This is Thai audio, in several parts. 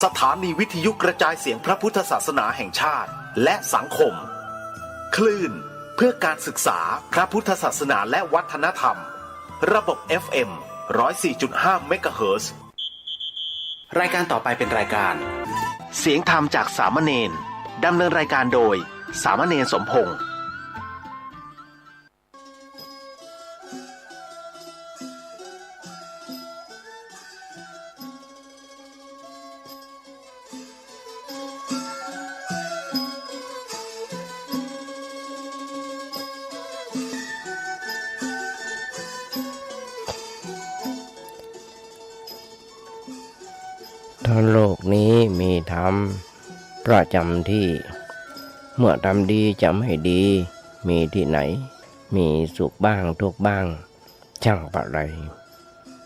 สถานีวิทยุกระจายเสียงพระพุทธศาสนาแห่งชาติและสังคมคลื่นเพื่อการศึกษาพระพุทธศาสนาและวัฒนธรรมระบบ FM 104.5 เมกะเฮิรตซ์รายการต่อไปเป็นรายการเสียงธรรมจากสามเณรดำเนินรายการโดยสามเณรสมพงษ์ทั้งโลกนี้มีธรรมประจำที่เมื่อทำดีจะไม่ดีมีที่ไหนมีสุขบ้างทุกข์บ้างช่างอะไร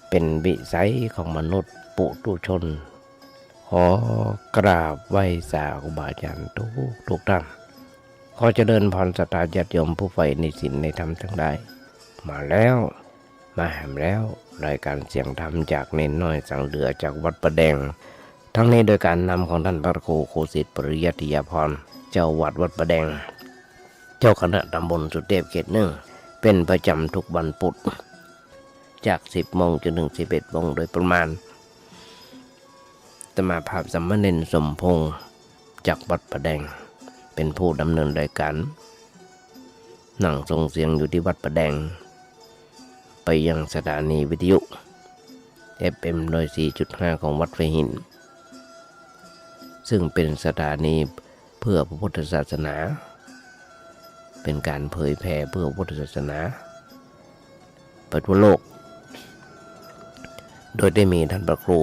เป็นวิสัยของมนุษย์ปุถุชนขอกราบไหว้สาธุบาอาจารย์ทุกท่านขอเจริญพรศรัทธาญาติโยมผู้ใฝ่ในศีลในธรรมทั้งหลายมาแล้วมาแหมแล้วรายการเสียงธรรมจากเน้นน้อยสังเหลือจากวัดประแดงทั้งนี้โดยการนำของท่านพระครูโคสิทธิ์ปริยัติยาภรณ์เจ้าวัดวัดประแดงเจ้าคณะตำบลสุเทพเขตหนึ่งเป็นประจำทุกวันพุธจาก 10 โมงจนถึง 11 โมงโดยประมาณอาตมาภาพสามเณรสมพงษ์จากวัดประแดงเป็นผู้ดำเนินรายการนั่งส่งเสียงอยู่ที่วัดประแดงไปยังสถานีวิทยุ FM 104.5 ของวัดไฟหินซึ่งเป็นสถานีเพื่อพระพุทธศาสนาเป็นการเผยแผ่เพื่อพระพุทธศาสนาไปทั่วโลกโดยได้มีท่านพระครู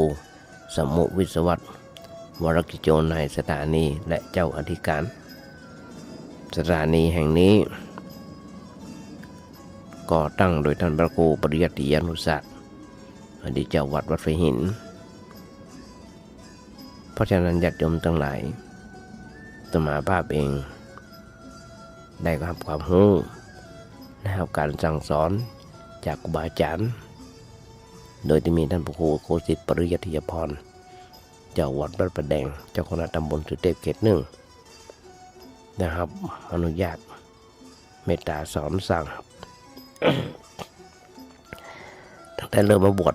สมุวิศวัตรวรกิจโจนายสถานีและเจ้าอธิการสถานีแห่งนี้ก่อตั้งโดยท่านพระครูปริยัติยานุศาสตร์อดีตเจ้าวัดวัดไฟหินเพราะฉะนั้นญาติโยมทั้งหลายอาตมาภาพเองได้รับความรู้นะครับการสั่งสอนจากครูบาอาจารย์โดยที่มีท่านพระครูโคสิทธิ์ปริยัติยาภรณ์เจ้าวัดวัดประแดงเจ้าคณะตำบลสุเทพเขตหนึ่งนะครับอนุญาตเมตตาสอนสั่งตั้งแต่เริ่มมาบวช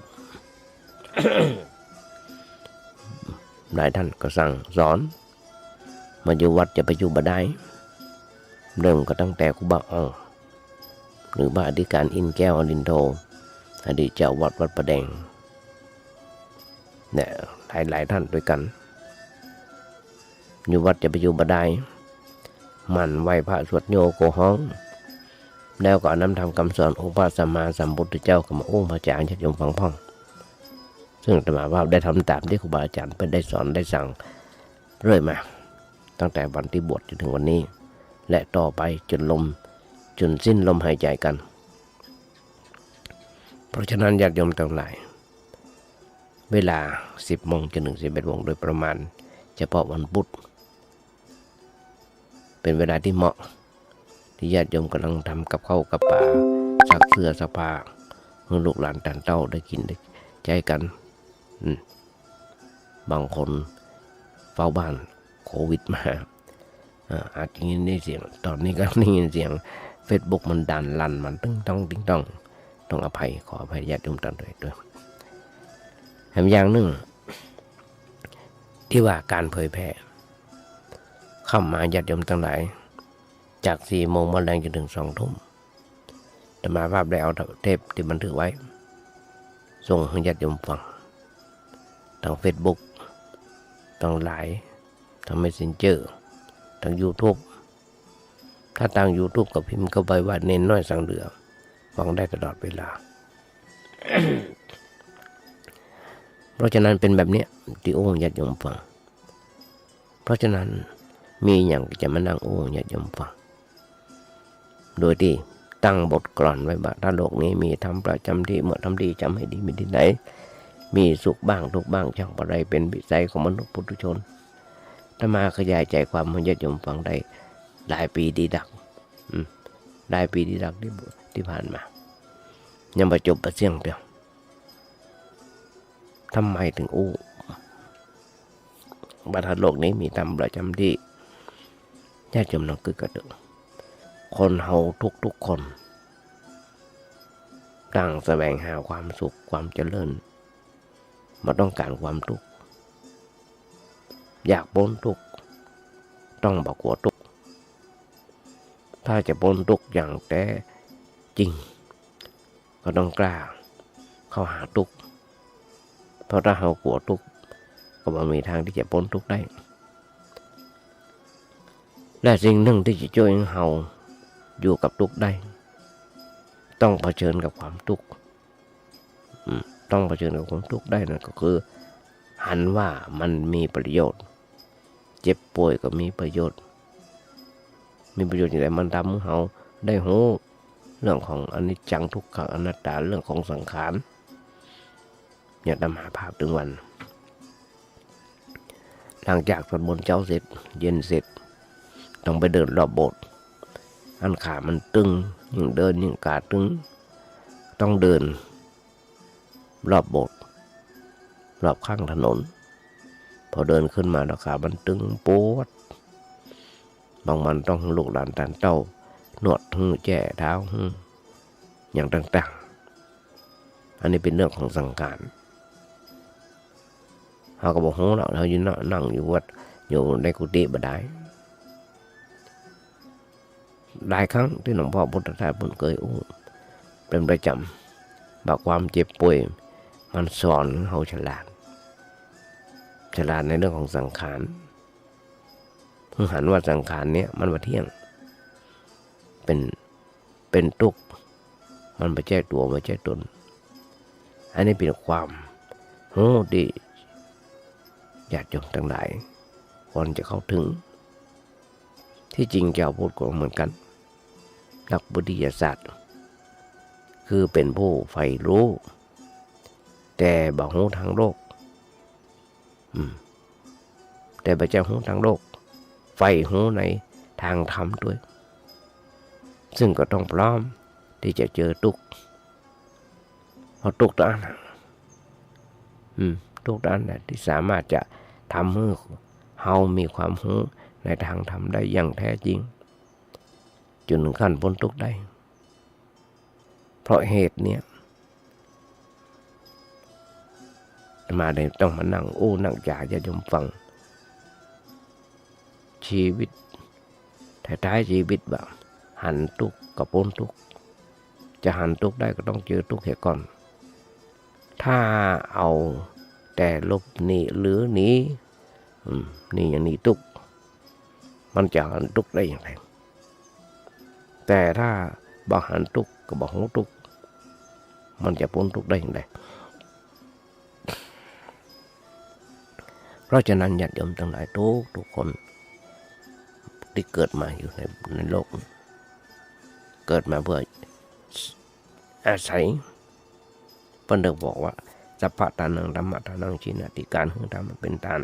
หลายท่านก็สั่งสอนมาอยู่วัดจะไปอยู่บ่ได้เริ่มก็ตั้งแต่ครูบาอ๋องหรือพระอธิการอินแก้วอรินโทอดีตเจ้าวัดวัดประแดงเนี่ยหลายท่านด้วยกันอยู่วัดจะไปอยู่บ่ได้มันไหวพระสวดโยโกห้องแล้วก็นำทำคำสอนองค์พระสัมมาสัมพุทธเจ้ากับมาองค์พระอาจารย์ญาติโยมฟังพ่องซึ่งอาตมาภาพได้ทำตามที่ครูบาอาจารย์เป็นได้สอนได้สั่งเรื่อยมาตั้งแต่วันที่บวชจนถึงวันนี้และต่อไปจนสิ้นลมหายใจกันเพราะฉะนั้นญาติโยมทั้งหลายเวลา 10 โมงจนถึง 11 โมงโดยประมาณเฉพาะวันพุธเป็นเวลาที่เหมาะที่ญาติโยมกำลังทำกับข้าวกับปลาซักเสื้อซักผ้าให้ลูกหลานต่างเต้าได้กินได้ใจกันบางคนเฝ้าบ้านโควิดมาอาจจะยินได้เสียงตอนนี้ก็ได้ยินเสียง Facebook มันดันลั่นมันตึ้งต้องอภัยขออภัยญาติโยมต่างด้วยแถมอย่างหนึ่งที่ว่าการเผยแพร่เข้ามาญาติโยมทั้งหลายจาก 4 โมงมาแรงจนถึง 2 ทุ่มอาตมาภาพได้เอาเทปที่บันทึกไว้ส่งให้ญาติโยมฟังทาง Facebook ทางไลน์ทาง Messenger ทาง YouTube ถ้าทาง YouTube ก็พิมพ์เข้าไปว่าเน้นน้อยสังเหลือฟังได้ตลอดเวลา เพราะฉะนั้นเป็นแบบนี้ที่องค์ญาติโยมฟังเพราะฉะนั้นมีอย่างจะมานั่งองค์ญาติโยมฟังโดยที่ตั้งบทกลอนไว้ว่าถ้าโลกนี้มีธรรมประจำที่เมื่อทำดีจำให้ดีมีที่ไหนมีสุขบ้างทุกบ้างช่างอะไรเป็นวิสัยของมนุษย์ปุถุชนถ้ามาขยายใจความให้ญาติโยมฟังได้หลายปีดีดักหลายปีดีดักที่ผ่านมายังประจบประเสี่ยงเดียวทำไมถึงอู้ บรรทัดโลกนี้มีธรรมประจำที่ญาติโยมน้องกึกกระดึกคนเฮาทุกคนต่างแสวงหาความสุขความเจริญมาต้องการความทุกข์อยากพ้นทุกข์ต้องบอกว่าทุกข์ถ้าจะพ้นทุกข์อย่างแท้จริงก็ต้องกล้าเข้าหาทุกข์เพราะถ้าเรากลัวทุกข์ก็ไม่มีทางที่จะพ้นทุกข์ได้และสิ่งหนึ่งที่จะช่วยให้เราอยู่กับทุกข์ได้ต้องเผชิญกับความทุกข์ต้องเผชิญกับความทุกข์ได้นั่นก็คือหันว่ามันมีประโยชน์เจ็บป่วยก็มีประโยชน์อย่างไรมันทำให้เราได้รู้เรื่องของอนิจจังทุกขังอนัตตาเรื่องของสังขารอย่าดำหาภาพถึงวันหลังจากสวดมนต์เช้าเสร็จเย็นเสร็จต้องไปเดินรอบโบสถ์อันขามันตึงยิ่งเดินยิ่งขาตึงต้องเดินรอบโบสถ์รอบข้างถนนพอเดินขึ้นมาแล้วขามันตึงปวดบางวันต้องลูกหลานตานเต้านวดหูแจ่เท้าอย่างต่างๆอันนี้เป็นเรื่องของสังขารเขาก็บอกเราอยู่นั่งอยู่วัดอยู่ในกุฏิบ่ได้หลายครั้งที่หลวงพ่อพุทธทาสบุญเคยเป็นประจำบอกความเจ็บป่วยมันสอนเขาฉลาดในเรื่องของสังขารเพิ่งหันว่าสังขารเนี้ยมันมาเที่ยงเป็นทุกข์มันไม่ใช่ตัวไม่ใช่ตนอันนี้เป็นความรู้ดีญาติโยมทั้งหลายควรจะเข้าถึงที่จริงเจ้าพูดก็เหมือนกันนักวิทยาศาสตร์คือเป็นผู้ใฝ่รู้แต่บ่รู้ทางโลกแต่พระเจ้ารู้ทางโลกใฝ่รู้ในทางธรรมด้วยซึ่งก็ต้องพร้อมที่จะเจอทุกข์เพราะทุกข์ด้านทุกด้านที่สามารถจะทำให้เรามีความรู้ในทางธรรมได้อย่างแท้จริงจนถึงขั้นพ้นทุกข์ได้เพราะเหตุเนี้ยมาได้ต้องมานั่งนั่งจ่าจะยมฟังชีวิตท้ายชีวิตแบบหันทุกข์กับพ้นทุกข์จะหันทุกข์ได้ก็ต้องเจอทุกข์เหตุก่อนถ้าเอาแต่ลบหนีหรือหนีนี่อย่างนี้ทุกข์มันจะหันทุกข์ได้อย่างไรแต่ถ้าบอกหันทุกข์ก็บอกหัวทุกข์มันจะพ้นทุกข์ได้อย่างไรเพราะฉะนั้นญาติโยมทั้งหลายทุกคนที่เกิดมาอยู่ในโลกเกิดมาเพื่ออาศัยเพิ่นได้บอกว่าสัพพะทานังธรรมะทานังชินาติการหูธรรมมันเป็นทาน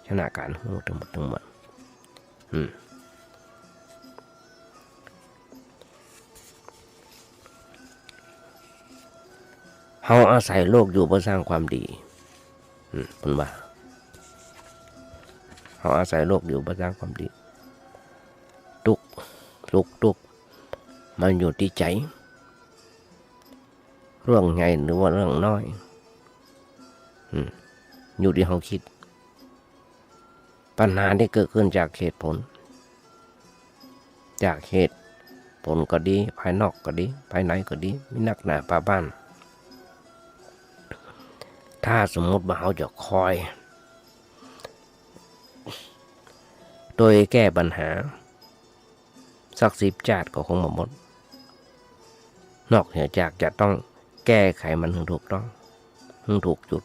ชนะการหูทั้งหมดเฮาอาศัยโลกอยู่เพื่อสร้างความดีเพิ่นว่าเฮาอาศัยโลกอยู่เพื่อสร้างความดีทุกมันอยู่ที่ใจเรื่องใหญ่หรือว่าเรื่องน้อยอยู่ที่เราคิดปัญหาที่เกิดขึ้นจากเหตุผลก็ดีภายนอกก็ดีภายในก็ดีไม่นักหนาป่าบ้านถ้าสมมติว่าเราจะคอยโดยแก้ปัญหาสัก10 ชาติก็คงหมดนอกเหนือจากจะต้องแก้ไขมันถึงถูกต้องถึงถูกจุด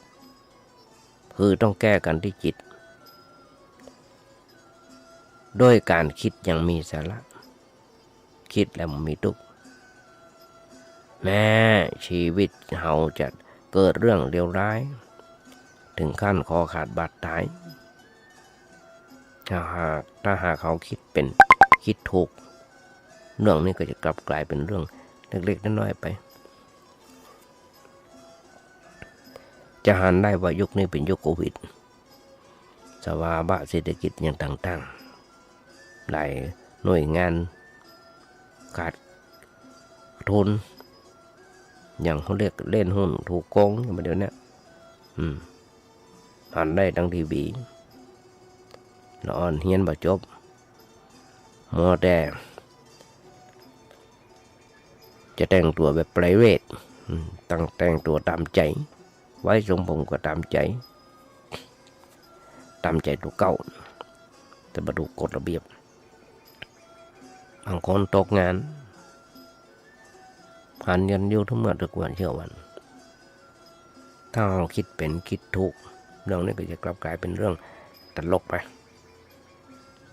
คือต้องแก้กันที่จิตด้วยการคิดอย่างมีสาระคิดแล้วมีทุกข์แม้ชีวิตเราจะเกิดเรื่องเลวร้ายถึงขั้นคอขาดบาดตายถ้าหากเขาคิดถูกเรื่องนี้ก็จะกลับกลายเป็นเรื่องเล็กๆน้อยๆไปจะหันได้ว่ายุคนี้เป็นยุคโควิด สภาวะเศรษฐกิจอย่างต่างๆหลายหน่วยงานขาดทุนอย่างเขาเรียกเล่นหุ้นถูกโกงอย่างเดี๋ยวนี้หันได้ทั้งทีวีนอนเฮียนบ่จบมัวแต่จะแต่งตัวแบบไพรเวทแต่งตัวตามใจไว้ทรงผมก็ตามใจตัวเก่าแต่มาดูกฎระเบียบบางคนตกงานหันยันอยู่ทุกเมื่อทุกวันเชื่อวันถ้าเราคิดเป็นคิดถูกเรื่องนี้ก็จะกลับกลายเป็นเรื่องตลกไป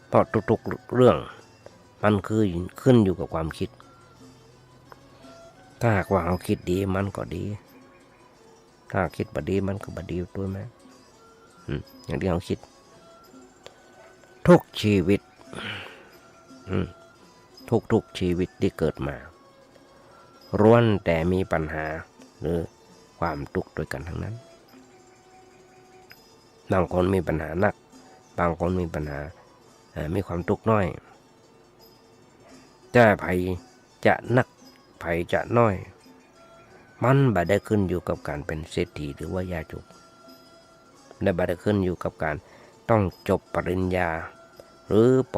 เพราะทุกๆเรื่องมันคือขึ้นอยู่กับความคิดถ้าหากว่าเราคิดดีมันก็ดีถ้าคิดบ่ดีมันก็บ่ดีตัวแม่อย่างที่เราคิดทุกชีวิตทุกชีวิตที่เกิดมาล้วนแต่มีปัญหาหรือความทุกข์ด้วยกันทั้งนั้นบางคนมีปัญหาหนักบางคนมีปัญหามีความทุกข์น้อยแต่ภัยจะหนักภัยจะน้อยมันบ่ได้ขึ้นอยู่กับการเป็นเศรษฐีหรือว่ายาจกและบ่ได้ขึ้นอยู่กับการต้องจบปริญญาหรือป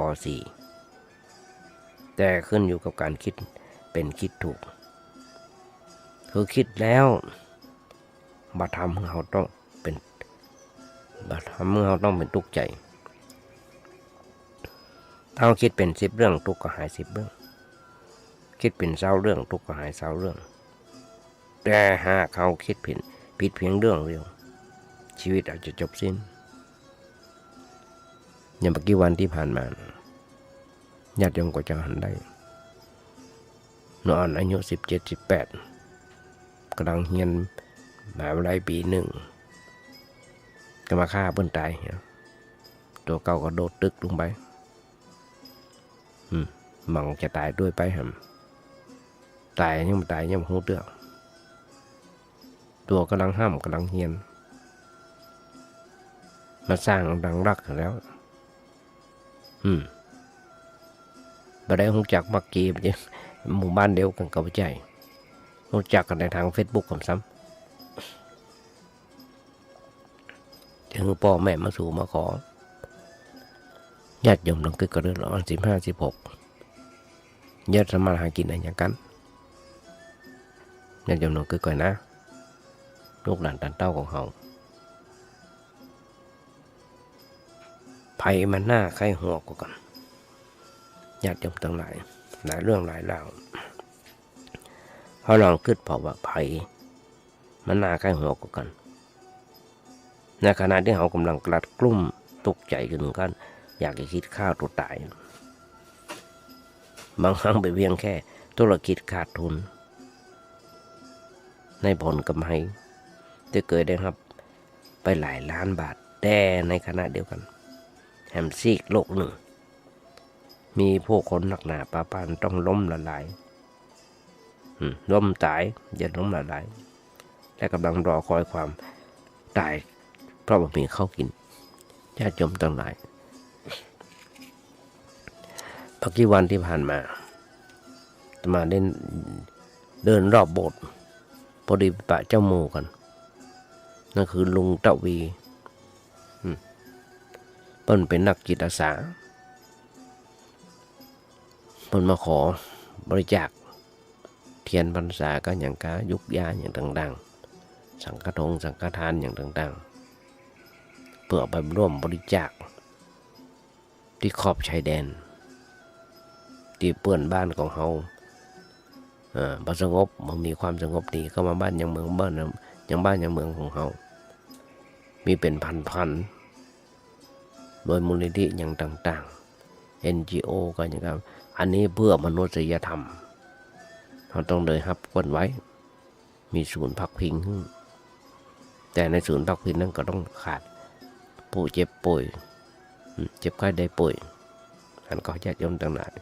.4 แต่ขึ้นอยู่กับการคิดเป็นคิดถูกคือคิดแล้วบัดทำให้เราต้องเป็นทุกข์ใจถ้าเราคิดเป็น10 เรื่องทุกข์ก็หาย10 เรื่องคิดเป็น20 เรื่องทุกข์ก็หาย20 เรื่องแต่หากเขาคิดผิดเพียงเรื่องเดียวชีวิตอาจจะจบสิ้นอย่างเมื่อกี้วันที่ผ่านมาญาติโยมก็จะหันได้นอนอายุ17-18กำลังเรียนมหาวิทยาลัยปี 1ก็มาฆ่าเปิ้นตายตัวเก่าก็โดดตึกลงไปมังจะตายด้วยไปตายยังหูเตือกตัวกำลังห้ามกำลังเฮียนมาสร้างดังรักแล้วบ่ได้รู้จักมักกีหมู่บ้านเดียวกันกับใจรู้จักกันในทาง Facebook ผมซ้ำถึงพ่อแม่มาสู่มาขอญาติโยมต้องกระเดือดร้อน15-16ญาติสมาหากินอะไรอย่างกันญาติโยมต้องก่อนนะลูกหลานตันเต้าของเขาภัยมันหน้าใครหัวกว่ากันญาติโยมทั้งหลายเรื่องหลายราวเขาลองคิดพอว่าภัยมันหน้าใครหัวกว่ากันในขณะที่เขากำลังกลัดกลุ้มตกใจกันอยากจะคิดฆ่าตัวตายบางครั้งไปเพียงแค่ธุรกิจขาดทุนในผลกำไรจะเกิดได้ครับไปหลายล้านบาทแต่ในขณะเดียวกันแฮมซีกโลกหนึ่งมีผู้คนหนักหนาปาปานต้องล้มละลายล้มตายอย่าล้มละลายและกำลังรอคอยความตายเพราะว่ามีข้าวกินญาติโยมทั้งหลายเมื่อกี้วันที่ผ่านมาเดินรอบโบสถ์พอดีปะเจ้าหมู่กันนั่นคือลุงเต้าวีเพิ่นเป็นนักจิตอาสาเพิ่นมาขอบริจาคเทียนพรรษาก็อย่างกายุกยาอย่างต่างๆสังฆทงสังฆทานอย่างต่างๆเพื่อไปร่วมบริจาคที่ขอบชายแดนที่เปื้อนบ้านของเขาบ่สงบมันมีความสงบดีเข้ามาบ้านอย่างเมืองอย่างเมืองของเขามีเป็นพันโดยมูลนิธิอย่างต่างๆ NGO ก็อย่างนั้นอันนี้เพื่อมนุษยธรรมเราต้องเลยครับกันไว้มีศูนย์พักพิงแต่ในศูนย์พักพิงนั้นก็ต้องขาดผู้เจ็บป่วยเจ็บไข้ได้ป่วยอันก็ญาติโยมต่าง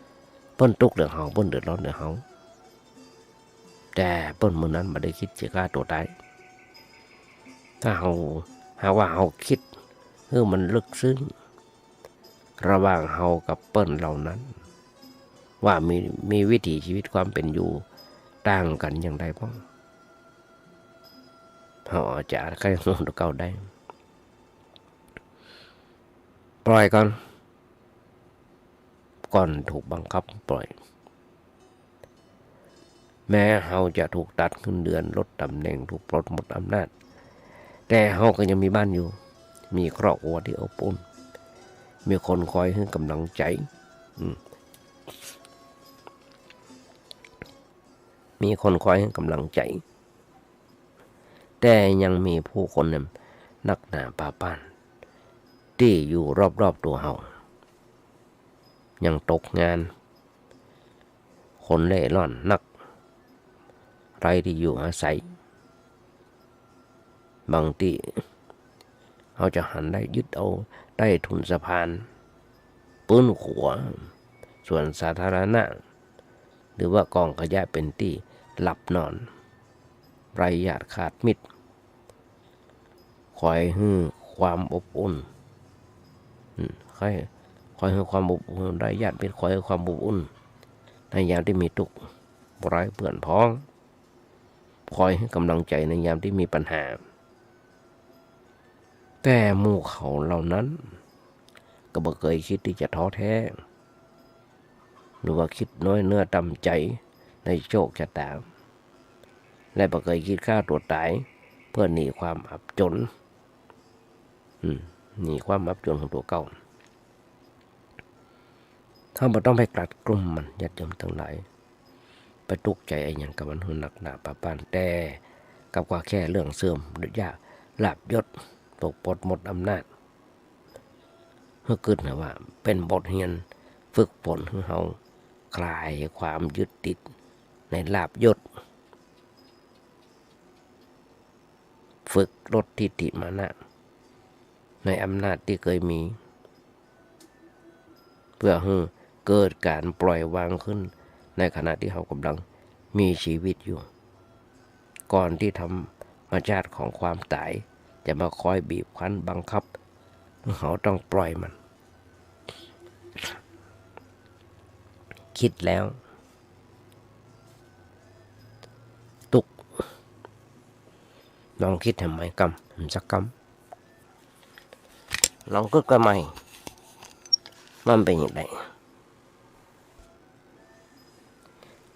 ๆเปิ้นทุกข์เดือดเปิ้นเดือดร้อนเดือดเฮาแต่เปิ้นมื้อนั้นบ่ได้คิดจะฆ่าตัวตายถ้าหากว่าเฮาคิด คือมันลึกซึ้งระหว่างเฮากับเปิ้นเหล่านั้นว่ามีวิถีชีวิตความเป็นอยู่ต่างกันอย่างไรบ้างเฮาอาจจะใครโน้นเก่าได้ปล่อยก่อนถูกบังคับปล่อยแม้เฮาจะถูกตัดเงินเดือนลดตำแหน่งถูกปลดหมดอำนาจแต่เฮาก็ยังมีบ้านอยู่มีครอบครัวที่อบอุ่นมีคนคอยให้กำลังใจมีคนคอยให้กำลังใจแต่ยังมีผู้คนนักหนาป่าป้านที่อยู่รอบๆตัวเฮายังตกงานคนเล่ร่อนนักไรที่อยู่อาศัยบางทีเขาจะหันได้ยึดเอาได้ทุนสะพานปื้นขัวส่วนสาธารณะหรือว่ากองขยะเป็นที่หลับนอนไรญาติขาดมิตรคอยให้ความอบอุ่นคอยให้ความอบอุ่นไรญาติมิตรคอยให้ความอบอุ่นในยามที่มีทุกข์ไร้เพื่อนพ้องคอยให้กำลังใจในยามที่มีปัญหาแต่หมู่เขาเหล่านั้นก็บ่เคยคิดที่จะท้อแท้หรือว่าคิดน้อยเนื้อต่ำใจในโชคชะตาและบ่เคยคิดฆ่าตัวตายเพื่อหนีความอับจนหนีความอับจนของตัวเก่าถ้าบ่ต้องไปกลัดกลุ่มมันญาติโยมทั้งหลายไปทุกข์ใจไอ้หยังกับมันหนักหนาปะปานแต่กับว่าแค่เรื่องเสื่อมหรือยากลาภยศตกปลดหมดอำนาจเพื่อเกิดนะว่าเป็นบทเรียนฝึกฝนให้เราคลายความยึดติดในลาภยศฝึกลดทิฏฐิมานะในอำนาจที่เคยมีเพื่อให้เกิดการปล่อยวางขึ้นในขณะที่เรากำลังมีชีวิตอยู่ก่อนที่ธรรมชาติของความตายจะมาคอยบีบคั้นบังคับเขาต้องปล่อยมันคิดแล้วตุกลองคิดทำไมกำสักกำลองคิดกันไหมมันเป็นอย่างไร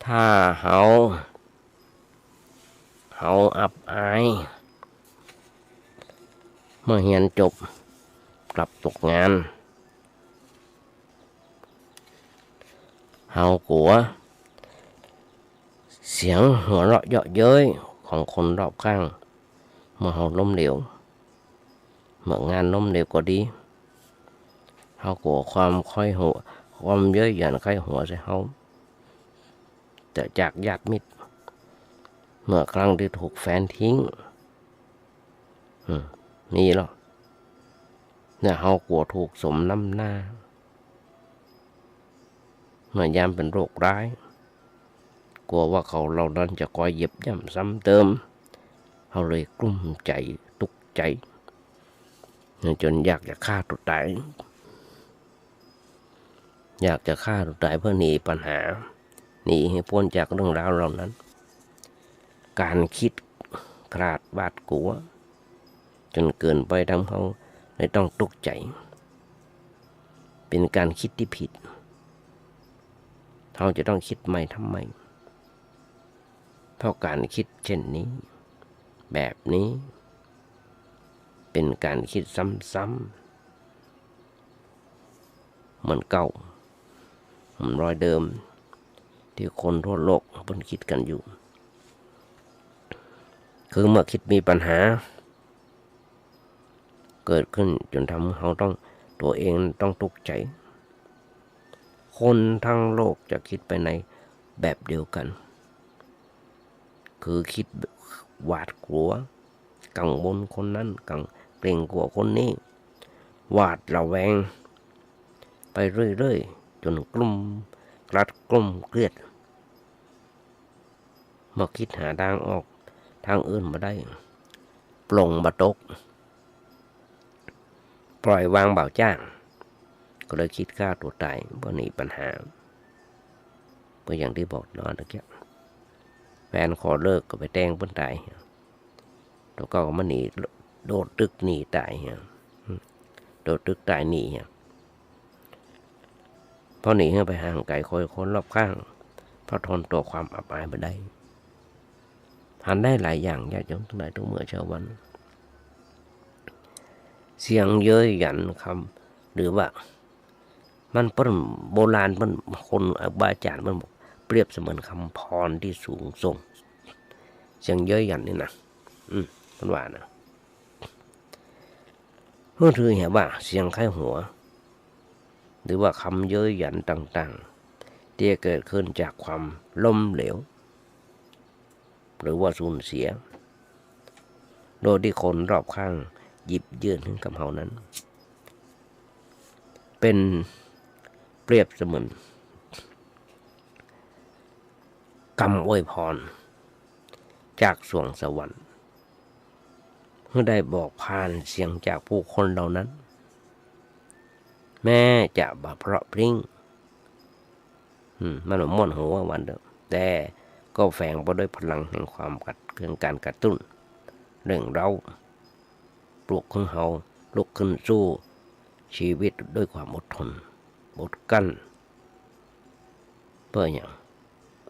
ถ้าเขาอับอายเมื่อเรียนจบกลับตกงานเขากลัวเสียงหัวเราะเยาะเย้ยของคนรอบข้างเมื่อเขาล้มเหลวเมื่องานล้มเหลวก็ดีเขากลัวความค่อยหัวความเย้ยหยันค่อยหัวใส่เขาแต่จากญาติมิตรเมื่อครั้งที่ถูกแฟนทิ้งนี่หรอเนี่ยเขากลัวถูกสมน้ำหน้าเมื่อยามเป็นโรคร้ายกลัวว่าเขาเหล่านั้นจะคอยเหยียบย่ำซ้ำเติมเขาเลยกลุ้มใจทุกข์ใจจนอยากจะฆ่าตัวตายอยากจะฆ่าตัวตายเพื่อหนีปัญหาหนีให้พ้นจากเรื่องราวเหล่านั้นการคิดคลาดบาดกลัวจนเกินไปทำเขาเลยต้องตกใจเป็นการคิดที่ผิดเขาจะต้องคิดใหม่ทำไมเพราะการคิดเช่นนี้แบบนี้เป็นการคิดซ้ำๆเหมือนเก่าเหมือนรอยเดิมที่คนทั่วโลกเพิ่งคิดกันอยู่คือเมื่อคิดมีปัญหาเกิดขึ้นจนทำให้เขาต้องตัวเองต้องทุกข์ใจคนทั้งโลกจะคิดไปในแบบเดียวกันคือคิดหวาดกลัวกังวลคนนั้นเกรงกลัวคนนี้หวาดระแวงไปเรื่อยๆจนกลัดกลุ้มเครียดเมื่อคิดหาทางออกทางอื่นมาได้ปลงมาตก ปล่อยวางเบาจ้างก็เลยคิดฆ่าตัวตายเพราะหนีปัญหาเพราะอย่างที่บอกนอนตะเกียบแฟนขอเลิกก็ไปแต่งเพิ่นตายแล้วก็มาหนีโดดตึกหนีตายโดดตึกตายหนีพอหนีไปห่างไกลคอยคนรอบข้างเพราะทนตัวความอับอายไม่ได้หันได้หลายอย่างญาติโยมทั้งหลายทุกเมื่อเช้าวัน เสียงเย้ยหยันคำหรือว่ามันเป็นโบราณมันคนบาอาจารย์มันบอกเปรียบเสมือนคำพรที่สูงส่งเสียงเย้ยหยันนี่นะมันว่านะเพื่อถือเห็นว่าเสียงไข้หัวหรือว่าคำเย้ยหยันต่างๆที่เกิดขึ้นจากความล้มเหลวหรือว่าสูญเสียโดยที่คนรอบข้างหยิบยื่นถึงกับเฮานั้นเป็นเปรียบเสมือนกรรมอวยพรจากสวงสวรรค์เมื่อได้บอกผ่านเสียงจากผู้คนเหล่านั้นแม้จะบาเพราะพริ้งมันม่วนหัววันเดิมแต่ก็แฝงไปด้วยพลังแห่งความเครื่องการกระตุ้นเรื่องเราปลุกของเฮาลุกขึ้นสู้ชีวิตด้วยความอดทนอดกั้นเพื่ออย่าง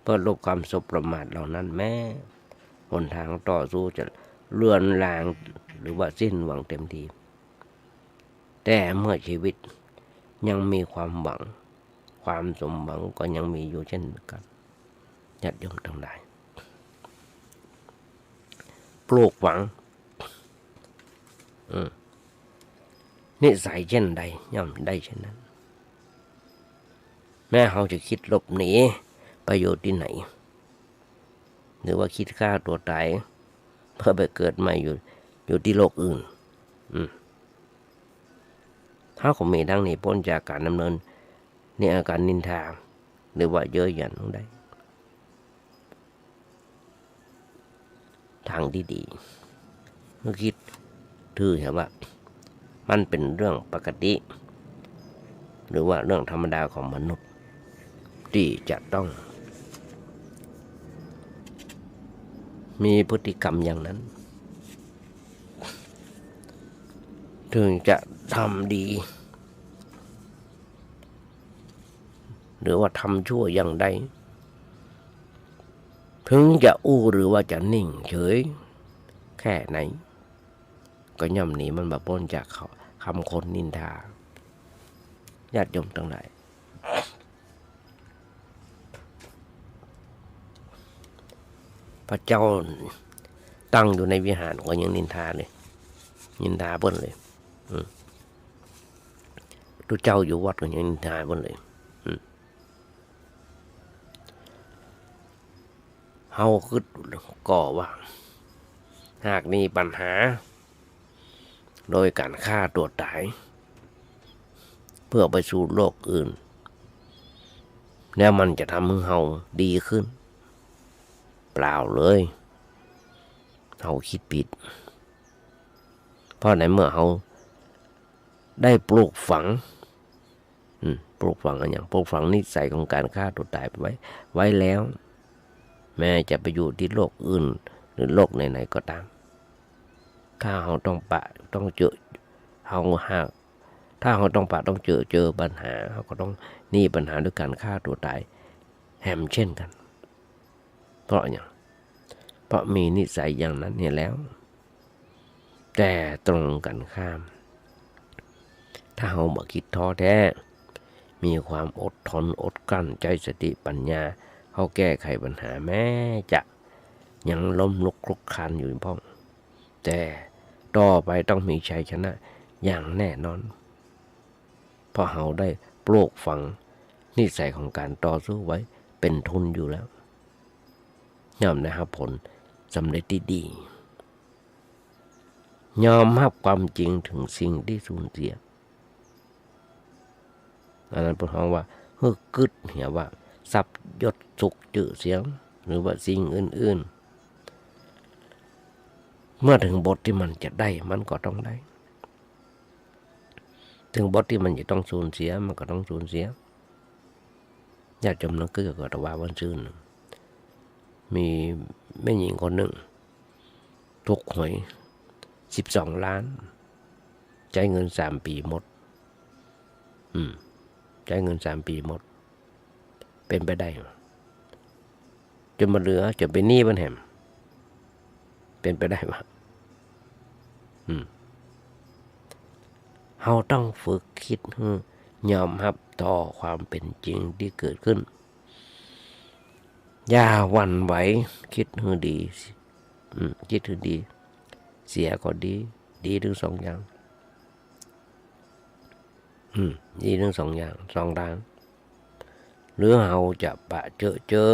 เพื่อลบความสบประมาทเหล่านั้นแม้หนทางต่อสู้จะเลือนลางหรือว่าสิ้นหวังเต็มทีแต่เมื่อชีวิตยังมีความหวังความสมหวังก็ยังมีอยู่เช่นกันญาติโยมทั้งหลายปลูกหวังนิสัยเช่นใดย่อมได้เช่นนั้นแม้เขาจะคิดหลบหนีไปอยู่ที่ไหนหรือว่าคิดฆ่าตัวตายเพื่อไปเกิดใหม่อยู่ที่โลกอื่นถ้าเขามีดังนี้พ้นจากการดำเนินในอาการนินทาหรือว่าเย้ยหยันของใดทางที่ดีเมื่อคิดถือเห็นว่ามันเป็นเรื่องปกติหรือว่าเรื่องธรรมดาของมนุษย์ที่จะต้องมีพฤติกรรมอย่างนั้นถึงจะทำดีหรือว่าทำชั่วอย่างใดถึงจะอู้หรือว่าจะนิ่งเฉยแค่ไหนก็ย่อมหนีมันมาพ้นจากคำคนนินทาญาติโยมทั้งหลายพระเจ้าตั้งอยู่ในวิหารก็ยังนินทาเลยนินทาเพิ่นเลยทุกเจ้าอยู่วัดก็ยังนินทาเพิ่นเลยเฮาคิดก่อว่าหากมีปัญหาโดยการฆ่าตัวตายเพื่อไปสู่โลกอื่นแล้วมันจะทำให้เฮาดีขึ้นเปล่าเลยเฮาคิดผิดเพราะในเมื่อเฮาได้ปลูกฝังปลูกฝังอะไรอย่างปลูกฝังนิสัยของการฆ่าตัวตายไปไว้แล้วแม้จะไปอยู่ที่โลกอื่นหรือโลกไหนๆก็ตามถ้าเราต้องเจอเราหากถ้าเราต้องเจอปัญหาเราก็ต้องหนีปัญหาด้วยการฆ่าตัวตายแหมเช่นกันเพราะอย่างเพราะมีนิสัยอย่างนั้นเนี่ยแล้วแต่ตรงกันข้ามถ้าเราบ่คิดท้อแท้มีความอดทนอดกลั้นใจสติปัญญาเขาแก้ไขปัญหาแม้จะยังล้มลุกคลุกคลานอยู่พ่องแต่ต่อไปต้องมีชัยชนะอย่างแน่นอนเพราะเขาได้ปลูกฝังนิสัยของการต่อสู้ไว้เป็นทุนอยู่แล้วย่อมได้รับผลสำเร็จดียอมรับความจริงถึงสิ่งที่สูญเสียอันนั้นเป็นคำว่าเฮ้อกึดเหี่ยว่าทรัพย์ยศสุขชื่อเสียงหรือว่าสิ่งอื่นๆเมื่อถึงบทที่มันจะได้มันก็ต้องได้ ถึงบทที่มันจะต้องสูญเสียมันก็ต้องสูญเสียญาติโยมนักเกือก็ตะว่าวันซื่นมีแม่หญิงคนหนึ่งถูกหวย12 ล้านใช้เงิน3 ปีหมดใช้เงิน3 ปีหมดเป็นไปได้จนมาเหลือจะเป็นหนี้บันแหมเป็นไปได้ปะเราต้องฝึกคิดยอมรับต่อความเป็นจริงที่เกิดขึ้นอย่าหวั่นไหวคิดให้ดีคิดให้ดีเสียก็ดีดีทั้ง2 อย่างดีทั้ง2 อย่าง2 ด้านหรือเราจะปะเจอ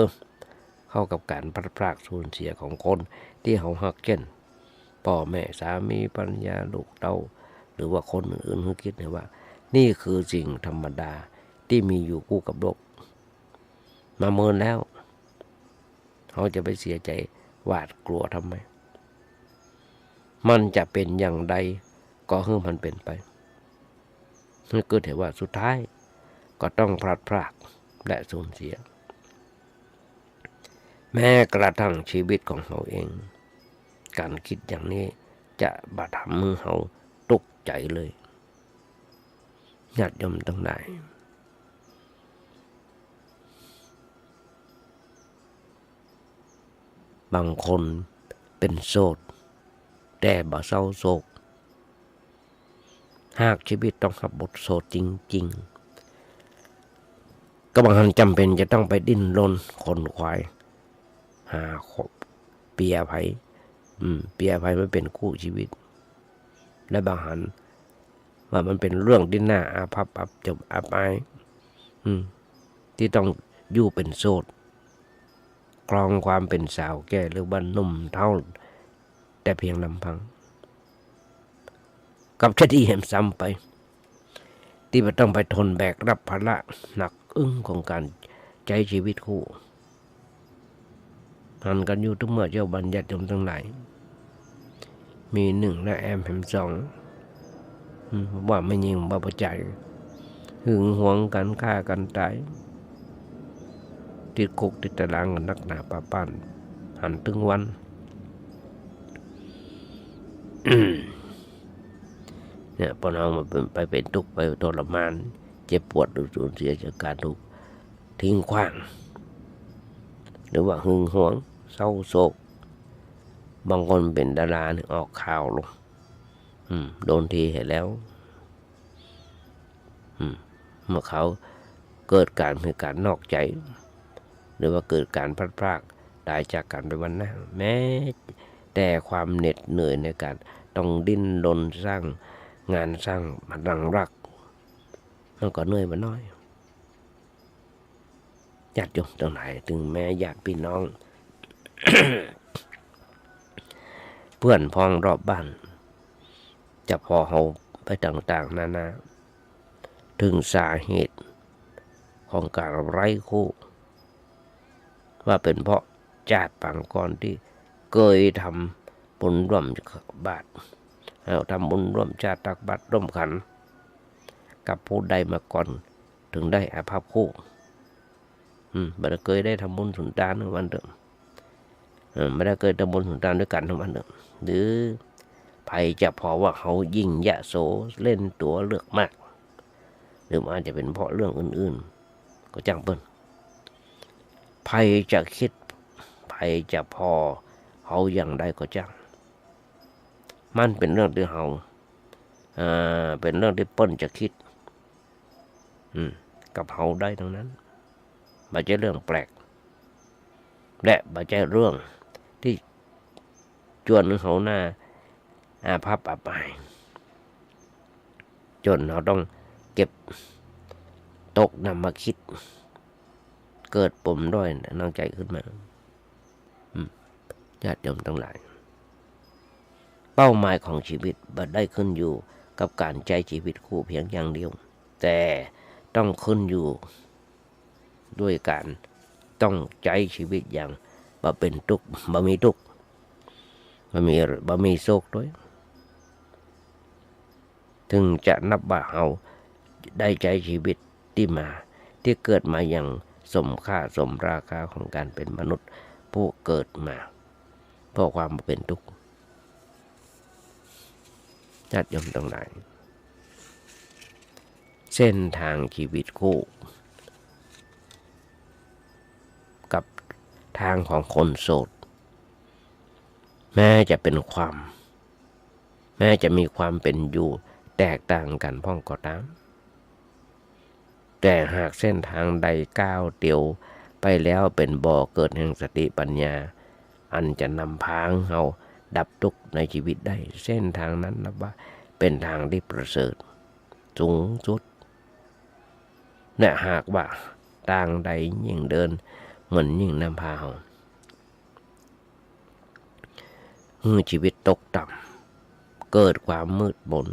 เข้ากับการพลัดพรากสูญเสียของคนที่เราฮักเช่นพ่อแม่สามีภรรยาลูกเต้าหรือว่าคนอื่นๆเขาคิดเลยว่านี่คือสิ่งธรรมดาที่มีอยู่คู่กับโลกมาเมินแล้วเขาจะไปเสียใจหวาดกลัวทำไมมันจะเป็นอย่างใดก็ให้มันเป็นไปนี่ก็ถือว่าสุดท้ายก็ต้องพลัดพรากและสูญเสียแม้กระทั่งชีวิตของเราเองการคิดอย่างนี้จะบาดทำมือเราตกใจเลยญาติโยมทั้งหลายบางคนเป็นโสดแต่บ่เศร้าโศกหากชีวิตต้องรับบทโสดจริงๆก็บางครั้งจำเป็นจะต้องไปดิ้นรนขนขวายหาเปียไผเปียไผไม่เป็นคู่ชีวิตและบางครั้งว่ามันเป็นเรื่องที่น่าอาภัพอับอายที่ต้องอยู่เป็นโสดครองความเป็นสาวแก่หรือว่าหนุ่มเท่าแต่เพียงลำพังกับชาติเห็นซ้ำไปที่มันต้องไปทนแบกรับภาระหนักของการใช้ชีวิตคู่หันกันอยู่ทุกเมื่อเจ้าบัญญัติจมทั้งหลายมี1และแอมแหม2ว่าไม่ยิงบ่ประจัยหึงหวงกันฆ่ากันตายติดคุกติดตารางกันนักหนาป่าปั้นหันถึงวัน เนี่ยพอเราไปเป็นทุกข์ไปทรมานเจ็บปวดหรือสูญเสียจากการถูกทิ้งขว้างหรือว่าหึงหวงเศร้าโศกบางคนเป็นดาราออกข่าวลงโดนทีเห็นแล้วเมื่อเขาเกิดการนอกใจหรือว่าเกิดการพลัดพรากตายจากกันไปวันนั้นแม้แต่ความเหน็ดเหนื่อยในการต้องดิ้นรนสร้างงานสร้างพลังรักมันก็เหนื่อยมาน้อยญาติโยมทั้งหลายถึงแม้ญาติพี่น้อง เพื่อนพ้องรอบบ้านจะพอเขาไปต่างๆนานาถึงสาเหตุของการไร้คู่ว่าเป็นเพราะชาติปางก่อนที่เคยทำบุญร่วมบาตรเราทำบุญร่วมชาติตักบาตรร่วมขันกับผู้ใดมาก่อนถึงได้อาภัพคู่ไม่ได้เคยได้ทำบุญสุนทานทั้งวันเดิมไม่ได้เคยทำบุญสุนทานด้วยกันทั้งวันเดิมหรือใครจะพอว่าเขายิ่งยะโสเล่นตัวเลือกมากหรืออาจจะเป็นเพราะเรื่องอื่นๆก็จังเปิ้นใครจะคิดใครจะพอเขาอย่างใดก็จังมันเป็นเรื่องที่เขาเป็นเรื่องที่เปิ้นจะคิดกับเขาได้ทั้งนั้นไม่ใช่เรื่องแปลกและไม่ใช่เรื่องที่จวนเขาหน้าอาภัพอับอายจนเราต้องเก็บตกนำมาคิดเกิดปมด้อยน้องใจขึ้นมาญาติโยมทั้งหลายเป้าหมายของชีวิตบ่ได้ขึ้นอยู่กับการใช้ชีวิตคู่เพียงอย่างเดียวแต่ต้องขึ้นอยู่ด้วยการต้องใช้ชีวิตอย่างบ่เป็นทุกข์บ่มีทุกข์บ่มีโศกด้วย ถึงจะนับว่าเราได้ใช้ชีวิตที่เกิดมาอย่างสมค่าสมราคาของการเป็นมนุษย์ผู้เกิดมาเพราะความเป็นทุกข์ญาติโยมทั้งหลายเส้นทางชีวิตคู่กับทางของคนโสดแม้จะมีความเป็นอยู่แตกต่างกันพ้องก็ตามแต่หากเส้นทางใดก้าวเดียวไปแล้วเป็นบ่อเกิดแห่งสติปัญญาอันจะนำพาเราดับทุกข์ในชีวิตได้เส้นทางนั้นนับว่าเป็นทางที่ประเสริฐสูงสุดและหากว่าทางใดยิ่งเดินเหมือนยิ่งนำพาเราชีวิตตกต่ำเกิดความมืดมน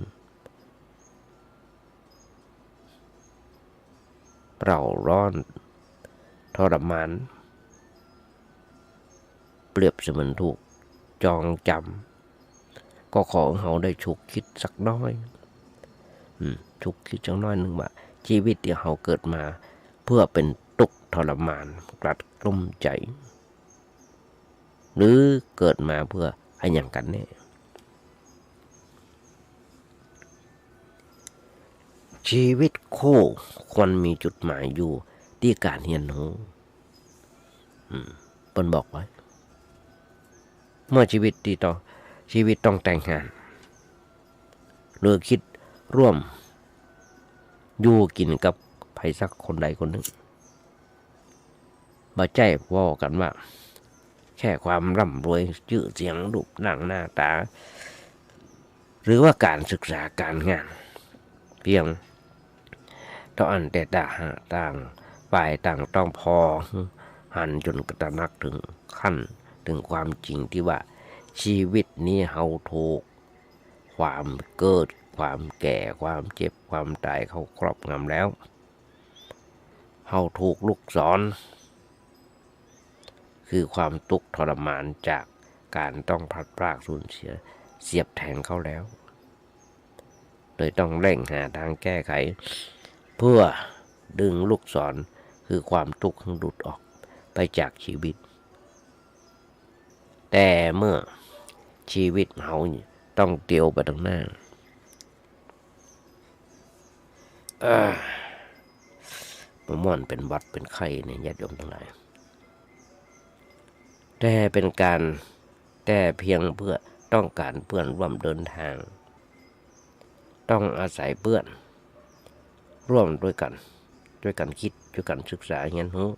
เราร้อนทรมานเปรียบเสมือนถูกจองจำก็ขอให้เราได้ฉุกคิดสักน้อยฉุกคิดสักน้อยหนึ่งว่าชีวิตที่เราเกิดมาเพื่อเป็นทุกข์ทรมานกลัดกลุ้มใจหรือเกิดมาเพื่ออะไรอย่างกันเนี่ยชีวิตคู่ควรมีจุดหมายอยู่ที่การเรียนรู้เพิ่นบอกไว้เมื่อชีวิตต้องแต่งงานหรือคิดร่วมอยู่กินกับใครสักคนใดคนหนึ่งบ่ใจว่ากันว่าแค่ความร่ำรวยชื่อเสียงรูปร่างหน้าตาหรือว่าการศึกษาการงานเพียงต่ออันแต่ต่างฝ่ายต่างต้องพอหันจนกระตระหนักถึงขั้นถึงความจริงที่ว่าชีวิตนี้เฮาถูกความเกิดความแก่ความเจ็บความตายเขาครอบงำแล้วเฮาถูกลูกศรคือความทุกข์ทรมานจากการต้องพลัดพรากสูญเสียเสียบแทงเขาแล้วโดยต้องเร่งหาทางแก้ไขเพื่อดึงลูกศรคือความทุกข์ให้หลุดออกไปจากชีวิตแต่เมื่อชีวิตเราต้องเตียวไปตรงหน้าประมวลเป็นวัดเป็นไข้ในญาติโยมทั้งหลายแต่เพียงเพื่อต้องการเพื่อนร่วมเดินทางต้องอาศัยเพื่อนร่วมด้วยกันคิดด้วยกันศึกษาเรียนรู้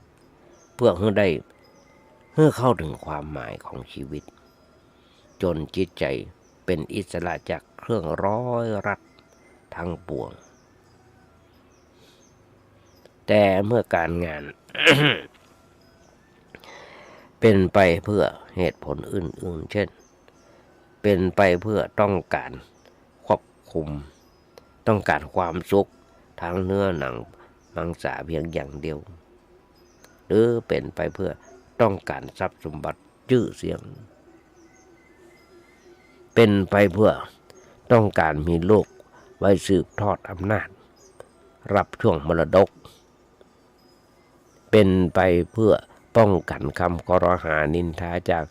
เพื่อให้เข้าถึงความหมายของชีวิตจนจิตใจเป็นอิสระจากเครื่องร้อยรัดทั้งปวงแต่เมื่อการงาน เป็นไปเพื่อเหตุผลอื่นๆเช่นเป็นไปเพื่อต้องการควบคุมต้องการความสุขทางเนื้อหนังมังสาเพียงอย่างเดียวหรือเป็นไปเพื่อต้องการทรัพย์สมบัติชื่อเสียงเป็นไปเพื่อต้องการมีลูกไว้สืบทอดอำนาจรับช่วงมรดกเป็นไปเพื่อป้องกันคำคอรหานินทาจาก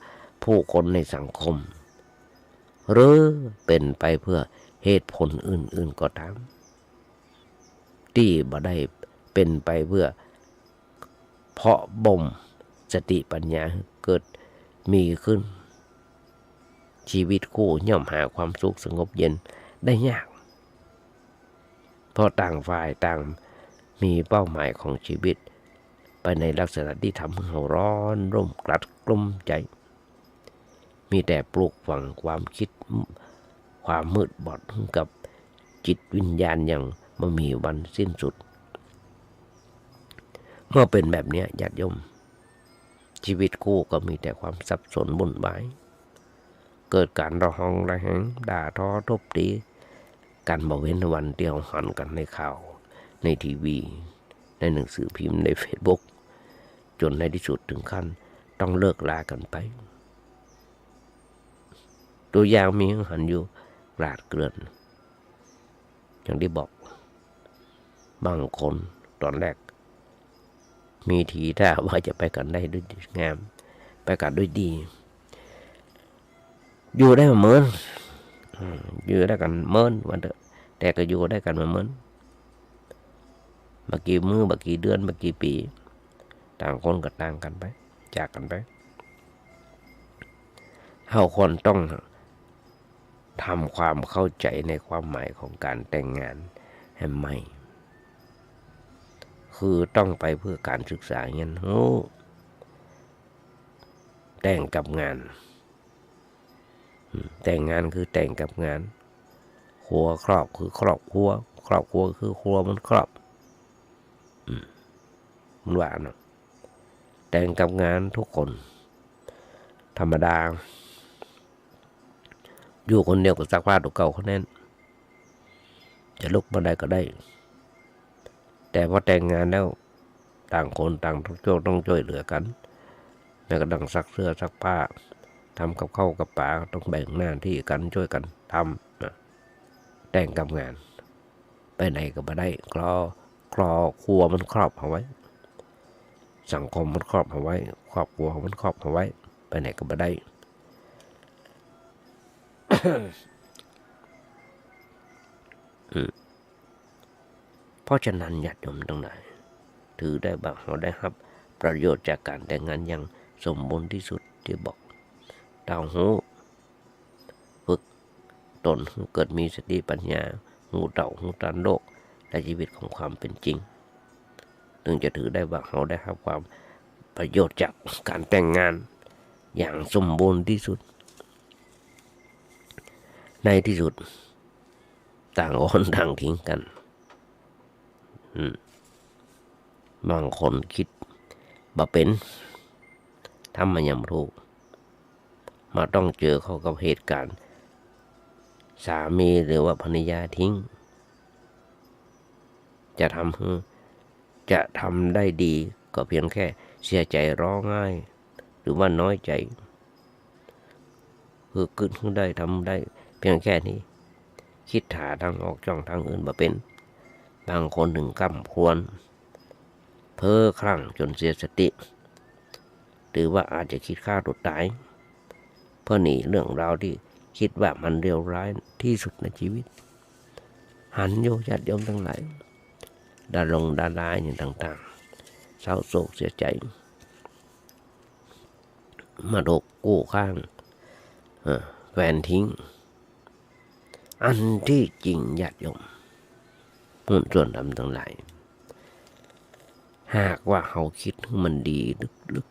ผู้คนในสังคมหรือเป็นไปเพื่อเหตุผลอื่นๆก็ตามที่บ่ได้เป็นไปเพื่อเพาะบ่มสติปัญญาเกิดมีขึ้นชีวิตคู่ย่อมหาความสุขสงบเย็นได้ยากเพราะต่างฝ่ายต่างมีเป้าหมายของชีวิตไปในลักษณะที่ทำให้เราร้อนรุ่มกลัดกลุ้มใจมีแต่ปลูกฝังความคิดความมืดบอดกับจิตวิญญาณอย่างไม่มีวันสิ้นสุดเมื่อเป็นแบบนี้ญาติโยมชีวิตคู่ก็มีแต่ความสับสนวุ่นวายเกิดการระหองระแหงด่าทอทุบตีกันบ่เว้นวันเดียวหันกันในข่าวในทีวีในหนังสือพิมพ์ในเฟซบุ๊กจนในที่สุดถึงขั้นต้องเลิกลากันไปตัวอย่างมีหันอยู่กราดเกลื่อน อย่างที่บอกบางคนตอนแรกมีทีท่าว่าจะไปกันได้ด้วยงามไปกันด้วยดีอยู่ได้มาเมินอยู่ได้กันเมินวันเถอะแต่ก็อยู่ได้กันมาเมินบางกี่มือบางกี่เดือนบางกี่ปีต่างคนก็ต่างกันไปจากกันไปเราคนต้องทำความเข้าใจในความหมายของการแต่งงานให้ใหม่คือต้องไปเพื่อการศึกษาเงี้ยแต่งกับงานแต่งงานคือแต่งกับงานครัวครอบคือครอบครัวครอบครัวคือครัวมันครอบมันว่าเนาะแต่งกับงานทุกคนธรรมดาอยู่คนเดียวก็ซักผ้าตัวเก่าเขาแน่นจะลุกมาได้ก็ได้แต่พอแต่งงานแล้วต่างคนต่างต้องช่วยเหลือกันแม้กระทั่งซักเสื้อซักผ้าทำกับข้าวกับปลาต้องแบ่งหน้าที่กันช่วยกันทำนะแต่งกับงานไปไหนก็ไม่ได้ครัวมันครอบเอาไว้สังคมมันครอบเอาไว้ครอบครัวมันครอบเอาไว้ไปไหนก็ไม่ได้ เพราะฉะนั้นญาติโยมทั้งหลายถือได้ว่าเราได้รับประโยชน์จากการแต่งงานอย่างสมบูรณ์ที่สุดที่บอกดาวหูฝึกตนเกิดมีสติปัญญาหูเต่าหูตันโลกและชีวิตของความเป็นจริงถึงจะถือได้ว่าเราได้รับความประโยชน์จากการแต่งงานอย่างสมบูรณ์ที่สุดในที่สุดต่างคนต่างทิ้งกันบางคนคิดบ่เป็นทำมายังรู้มาต้องเจอเข้ากับเหตุการณ์สามีหรือว่าภรรยาทิ้งจะทำได้ดีก็เพียงแค่เสียใจร้องไห้หรือว่าน้อยใจคือขึ้นได้ทำได้เพียงแค่นี้คิดหาทางออกช่องทางอื่นบ่เป็นบางคนถึงกำควรเพ้อคลั่งจนเสียสติหรือว่าอาจจะคิดฆ่าตัวตายเพื่อหนีเรื่องราวที่คิดว่ามันเลวร้ายที่สุดในชีวิตหันโยญาติโยมทั้งหลายดาราอย่างต่างๆเศร้าโศกเสียใจมาดกกู้ข้างแฟนทิ้งอันที่จริงญาติโยมมุ่งส่วนทำทั้งหลายหากว่าเขาคิดให้มันดีลึก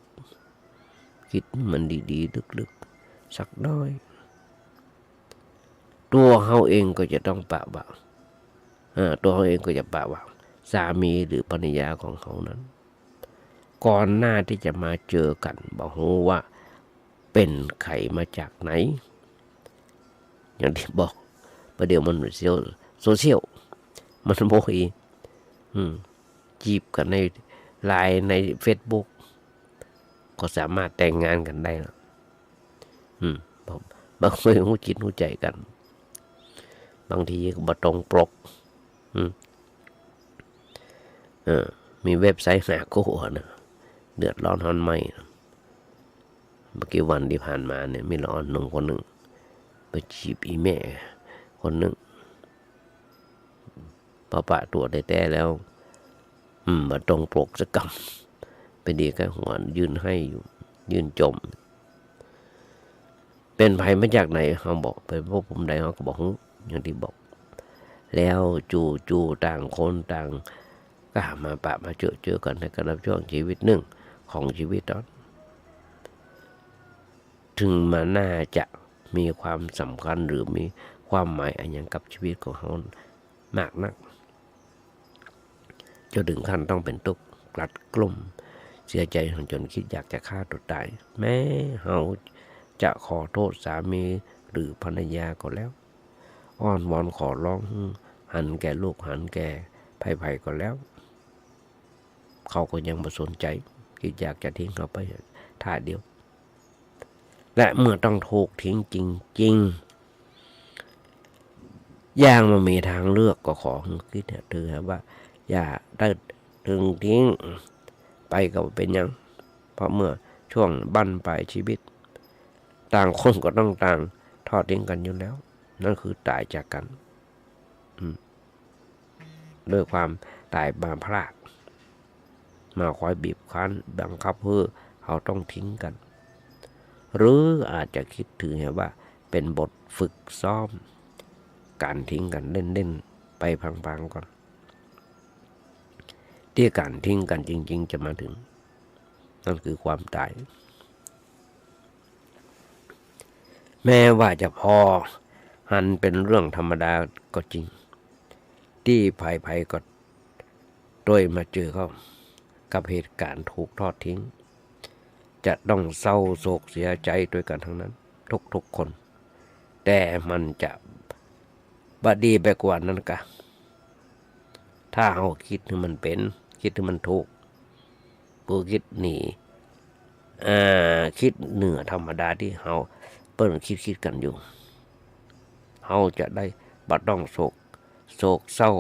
ๆคิดให้มันดีๆลึกๆสักน้อยตัวเขาเองก็จะต้องปะบ่าวตัวเขาเองก็จะปะบ่าวสามีหรือภรรยาของเขานั้นก่อนหน้าที่จะมาเจอกันบอกว่าเป็นใครมาจากไหนอย่างที่บอกประเดี๋ยวมันโซเชียลมันโมยจีบกันในไลน์ใน Facebook ก็สามารถแต่งงานกันได้แล้วบางคนหูจิตหูใจกันบางทีก็บ่ตรงปกมีเว็บไซต์หนาโก้นะเดือดร้อนฮอนไหมเมื่อกี้วันที่ผ่านมาเนี่ยมีร้อนหนุ่มคนหนึ่งไปจีบอีแม่คนหนึ่งพอปะตัวได้แต่แล้วมาตรงปกสักกำไปดีกันหัวยืนให้อยู่ยืนจมเป็นภัยมาจากไหนเขาบอกไปพวกผมใดเขาก็บอกอย่างที่บอกแล้วจู่ต่างคนต่างก็มาปะมาเจอกันในการรับช่วงชีวิตหนึ่งของชีวิตตอนถึงมาน่าจะมีความสำคัญหรือมีความหมายอะไรอย่างกับชีวิตของเขามากนักจนถึงขั้นต้องเป็นทุกข์กลัดกลุ่มเสียใจจนคิดอยากจะฆ่าตัวตายแม้เขาจะขอโทษสามีหรือภรรยาก็แล้วอ้อนวอนขอร้องหันแก่ลูกหันแก่ไผ่ก็แล้วเขาก็ยังไม่สนใจคิดอยากจะทิ้งเขาไปท่าเดียวและเมื่อต้องถูกทิ้งจริง อย่างมันมีทางเลือกก็ขอคิดถือว่า อย่าได้ถึงทิ้งไปก็เป็นยังเพราะเมื่อช่วงบั้นปลายชีวิตต่างคนก็ต้องต่างทอดทิ้งกันอยู่แล้วนั่นคือตายจากกันด้วยความตายมาพลากมาคอยบีบคั้นบังคับเพื่อเขาต้องทิ้งกันหรืออาจจะคิดถือว่าเป็นบทฝึกซ้อมการทิ้งกันเล่นๆไปพังๆก่อนที่การทิ้งกันจริงๆจะมาถึงนั่นคือความตายแม้ว่าจะพอหันเป็นเรื่องธรรมดาก็จริงที่ภัยก็โดยมาเจอเขากับเหตุการณ์ถูกทอดทิ้งจะต้องเศร้าโศกเสียใจด้วยกันทั้งนั้นทุกคนแต่มันจะบดีไปกว่านั้นกะถ้าเราคิดถึงมันเป็นคิดถึงมันถูกกูคิดหนีคิดเหนือธรรมดาที่เราเปิ้นคิดกันอยู่เราจะได้บัดต้องโศกเศร้า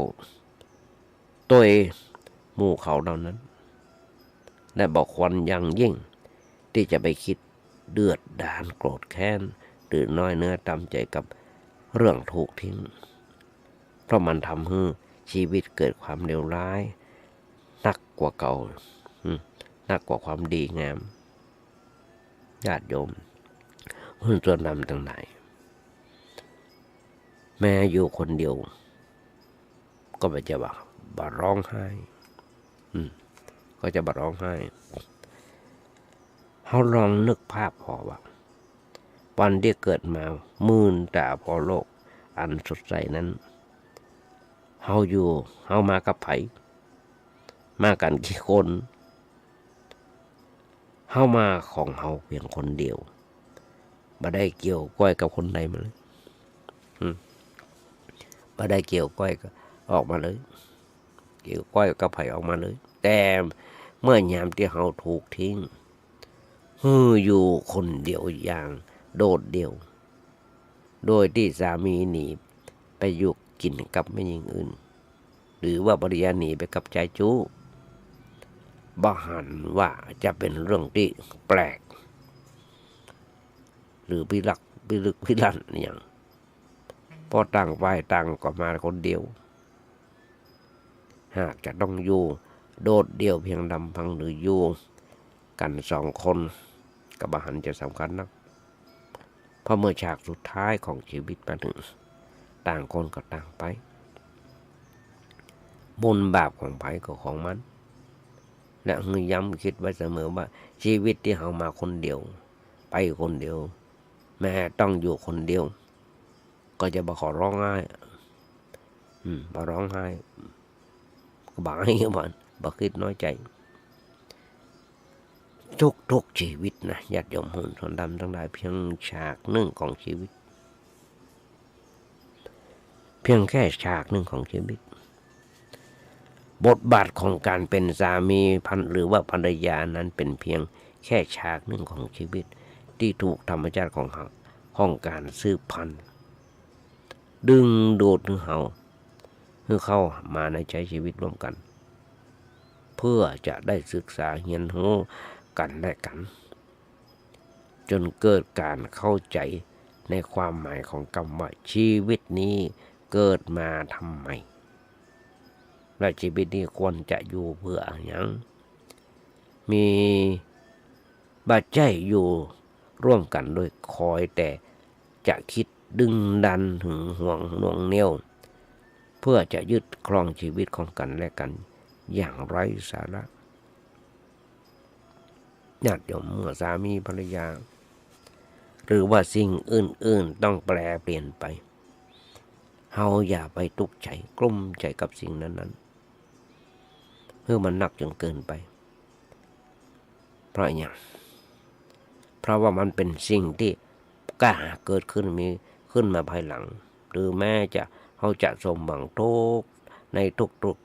ตัวหมู่เขาเหล่านั้นและบอกควันยังยิ่งที่จะไปคิดเดือดดาลโกรธแค้นหรือน้อยเนื้อตามใจกับเรื่องถูกทิ้งเพราะมันทำให้ชีวิตเกิดความเลวร้ายนักกว่าเก่านักกว่าความดีงามญาติโยมหุ้นส่วนนำทั้งหลายแม้อยู่คนเดียวก็ไม่จะบ่ร้องไห้ก็จะบ่ร้องไห้เขาลองนึกภาพพอว่าวันที่เกิดมามื่นตาพอโลกอันสดใสนั้นเฮามากับไผมากันกี่คนเฮามาของเฮาเพียงคนเดียวบ่ได้เกี่ยวก้อยกับคนใดมาเลยบ่ได้เกี่ยวก้อยก็ออกมาเลยเกี่ยวก้อยกับไผออกมาเลยแต่เมื่อยามที่เฮาถูกทิ้งอยู่คนเดียวอย่างโดดเดี่ยวโดยที่สามีหนีไปอยู่กินกับแม่หญิงอื่นหรือว่าภรรยาหนีไปกับชายจู้บ่หันว่าจะเป็นเรื่องที่แปลกหรือพิลั่นอย่างพอต่างฝ่ายต่างก็มาคนเดียวหากจะต้องอยู่โดดเดี่ยวเพียงลำพังหรืออยู่กัน2 คนก็บ่หันจะสำคัญนักเพราะเมื่อฉากสุดท้ายของชีวิตมาถึงต่างคนก็ต่างไปบุญบาปของไผก็ของมันและย้ำคิดไว้เสมอว่าชีวิตที่เรามาคนเดียวไปคนเดียวแม้ต้องอยู่คนเดียวก็จะบ่ขอร้องไห้บ่ร้องไห้ก็บ่ให้มันบ่คิดน้อยใจทุกชีวิตนะญาติโยมหุ้นส่วนดำทั้งหลายเพียงฉากหนึ่งของชีวิตเพียงแค่ฉากหนึ่งของชีวิตบทบาทของการเป็นสามีหรือว่าภรรยานั้นเป็นเพียงแค่ฉากหนึ่งของชีวิตที่ถูกธรรมชาติของการสืบพันธุ์ดึงดูดให้เข้ามาในใช้ชีวิตร่วมกันเพื่อจะได้ศึกษาเรียนรู้กันและกันจนเกิดการเข้าใจในความหมายของคำว่าชีวิตนี้เกิดมาทำไมและชีวิตนี้ควรจะอยู่เพื่ออย่างมีบัจจัยอยู่ร่วมกันโดยคอยแต่จะคิดดึงดันถึงห่วงหน่วงเหนี่ยวเพื่อจะยึดครองชีวิตของกันและกันอย่างไร้สาระญาติโยมเมื่อสามีภรรยาหรือว่าสิ่งอื่นๆต้องแปรเปลี่ยนไปเฮาอย่าไปทุกข์ใจกลุ้มใจกับสิ่งนั้นเพื่อมันหนักจนเกินไปเพราะอย่างเพราะว่ามันเป็นสิ่งที่กล้าเกิดขึ้นมีขึ้นมาภายหลังหรือแม้จะเขาจะสมหวังในทุก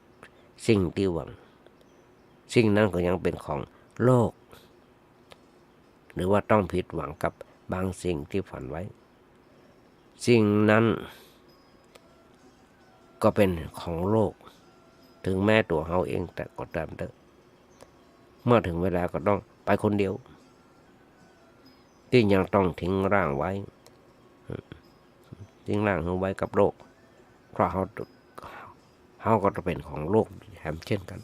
สิ่งที่หวังสิ่งนั้นก็ยังเป็นของโลกหรือว่าต้องผิดหวังกับบางสิ่งที่ฝันไว้สิ่งนั้น ก็เป็นของโลกถึงแม้ตัวเขาเองแต่ก็ตามเถอะเมื่อถึงเวลาก็ต้องไปคนเดียวที่ยังต้องทิ้งร่างไว้ทิ้งร่างเขาไว้กับโลกเพราะเขาก็จะเป็นของโลกแถมเช่นกัน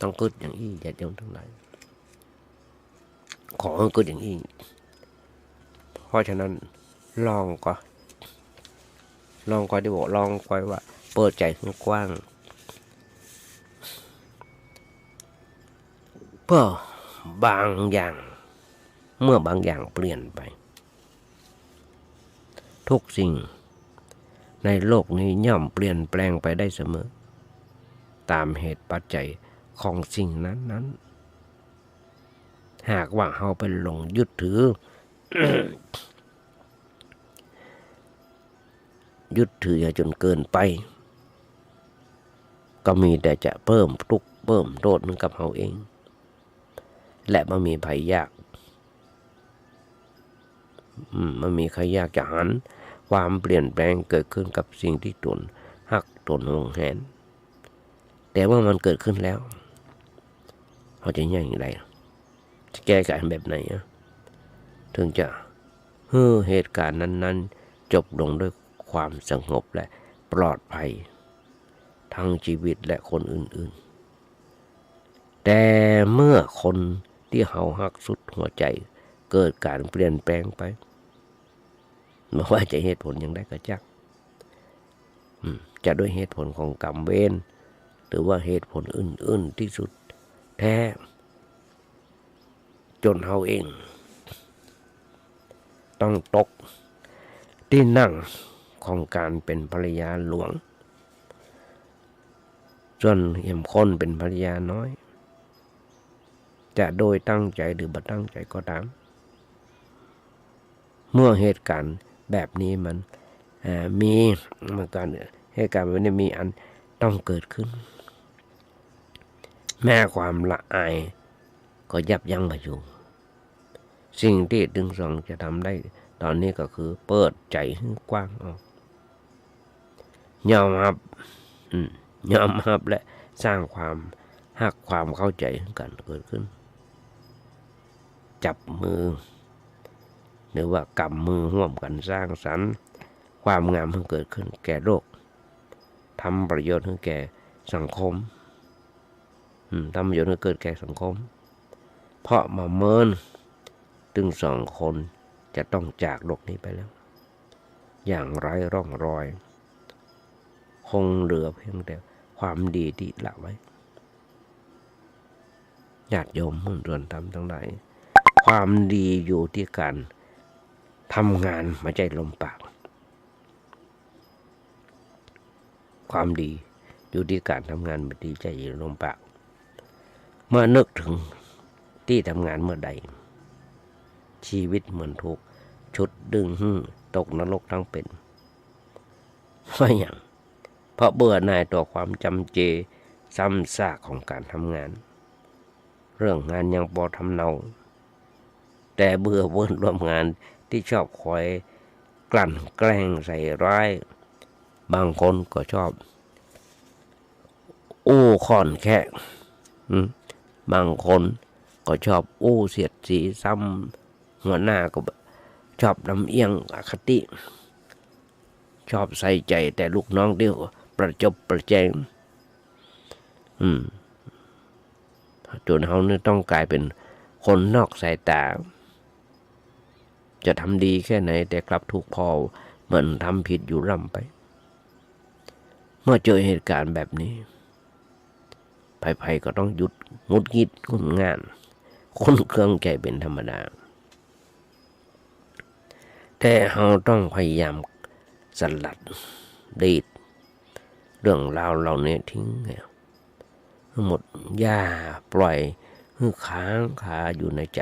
ต้องเกิดอย่างอี้ญาติโยมทั้งหลายขอให้เกิดอย่างอี้เพราะฉะนั้นลองก็ที่บอกลองก็ว่าเปิดใจให้กว้างเพื่อบางอย่างเมื่อบางอย่างเปลี่ยนไปทุกสิ่งในโลกนี้ย่อมเปลี่ยนแปลงไปได้เสมอตามเหตุปัจจัยของสิ่งนั้นหากว่าเราไปหลงยึดถือ ยึดถือจนเกินไปก็มีแต่จะเพิ่มทุกข์เพิ่มโทษมันกับเราเองและมันมีภัยยากมันมีใครยากจะหันความเปลี่ยนแปลงเกิดขึ้นกับสิ่งที่ตนหักตนหวงแหนแต่ว่ามันเกิดขึ้นแล้วเขาจะยังไงจะแก้ไขแบบไหนถึงจะให้เหตุการณ์นั้นๆจบลงด้วยความสงบและปลอดภัยทั้งชีวิตและคนอื่นๆแต่เมื่อคนที่เขาหักสุดหัวใจเกิดการเปลี่ยนแปลงไปไม่ว่าจะเหตุผลอย่างไรก็จักจะด้วยเหตุผลของกรรมเวรหรือว่าเหตุผลอื่นๆที่สุดแท้จนเขาเองต้องตกที่นั่งของการเป็นภรรยาหลวงส่วนเอี่ยมคนเป็นภรรยาน้อยจะโดยตั้งใจหรือบ่ตั้งใจก็ตามเมื่อเหตุการณ์แบบนี้มันมีเมื่อการเหตุการณ์แบบนี้มีอันต้องเกิดขึ้นแม้ความละอายก็ยับยั้งไม่อยู่สิ่งที่ถึงสองจะทำได้ตอนนี้ก็คือเปิดใจให้กว้างออกยอมรับและสร้างความหักความเข้าใจกันเกิดขึ้นจับมือหรือว่ากำมือร่วมกันสร้างสรรค์ความงามให้เกิดขึ้นแก่โลกทำประโยชน์ให้แก่สังคมทำประโยชน์ให้เกิดแก่สังคมเพราะมาเมินถึงสองคนจะต้องจากโลกนี้ไปแล้วอย่างไร้ร่องรอยคงเหลือเพียงแต่ความดีที่ละไว้ญาติโยมมุ่งส่วนทำทั้งหลายความดีอยู่ที่การทำงานไม่ใช่ลมปากความดีอยู่ที่การทำงานไม่ดีใจลมปากเมื่อนึกถึงที่ทำงานเมื่อใดชีวิตเหมือนถูกชุดดึงตกนรกทั้งเป็นเพราะอย่างเพราะเบื่อหน่ายต่อความจำเจซ้ำซากของการทำงานเรื่องงานยังพอทำเนาแต่เบื่อเวิร์นร่วมงานที่ชอบคอยกลั่นแกล้งใส่ร้ายบางคนก็ชอบอู้ค่อนแค่บางคนก็ชอบอู้เสียดสีซ้ำหัวหน้าก็ชอบลำเอียงอคติชอบใส่ใจแต่ลูกน้องเดียวประจบประแจงจนเขาเนี่ยต้องกลายเป็นคนนอกสายตาจะทำดีแค่ไหนแต่กลับถูกพอเหมือนทำผิดอยู่ร่ำไปเมื่อเจอเหตุการณ์แบบนี้ภัยก็ต้องหยุดงุดงิดงุนง่านคนเครื่องใจเป็นธรรมดาแต่เราต้องพยายามสลัดดีดเรื่องราวเหล่านี้ทิ้งหมดอย่าปล่อยให้ค้างคาอยู่ในใจ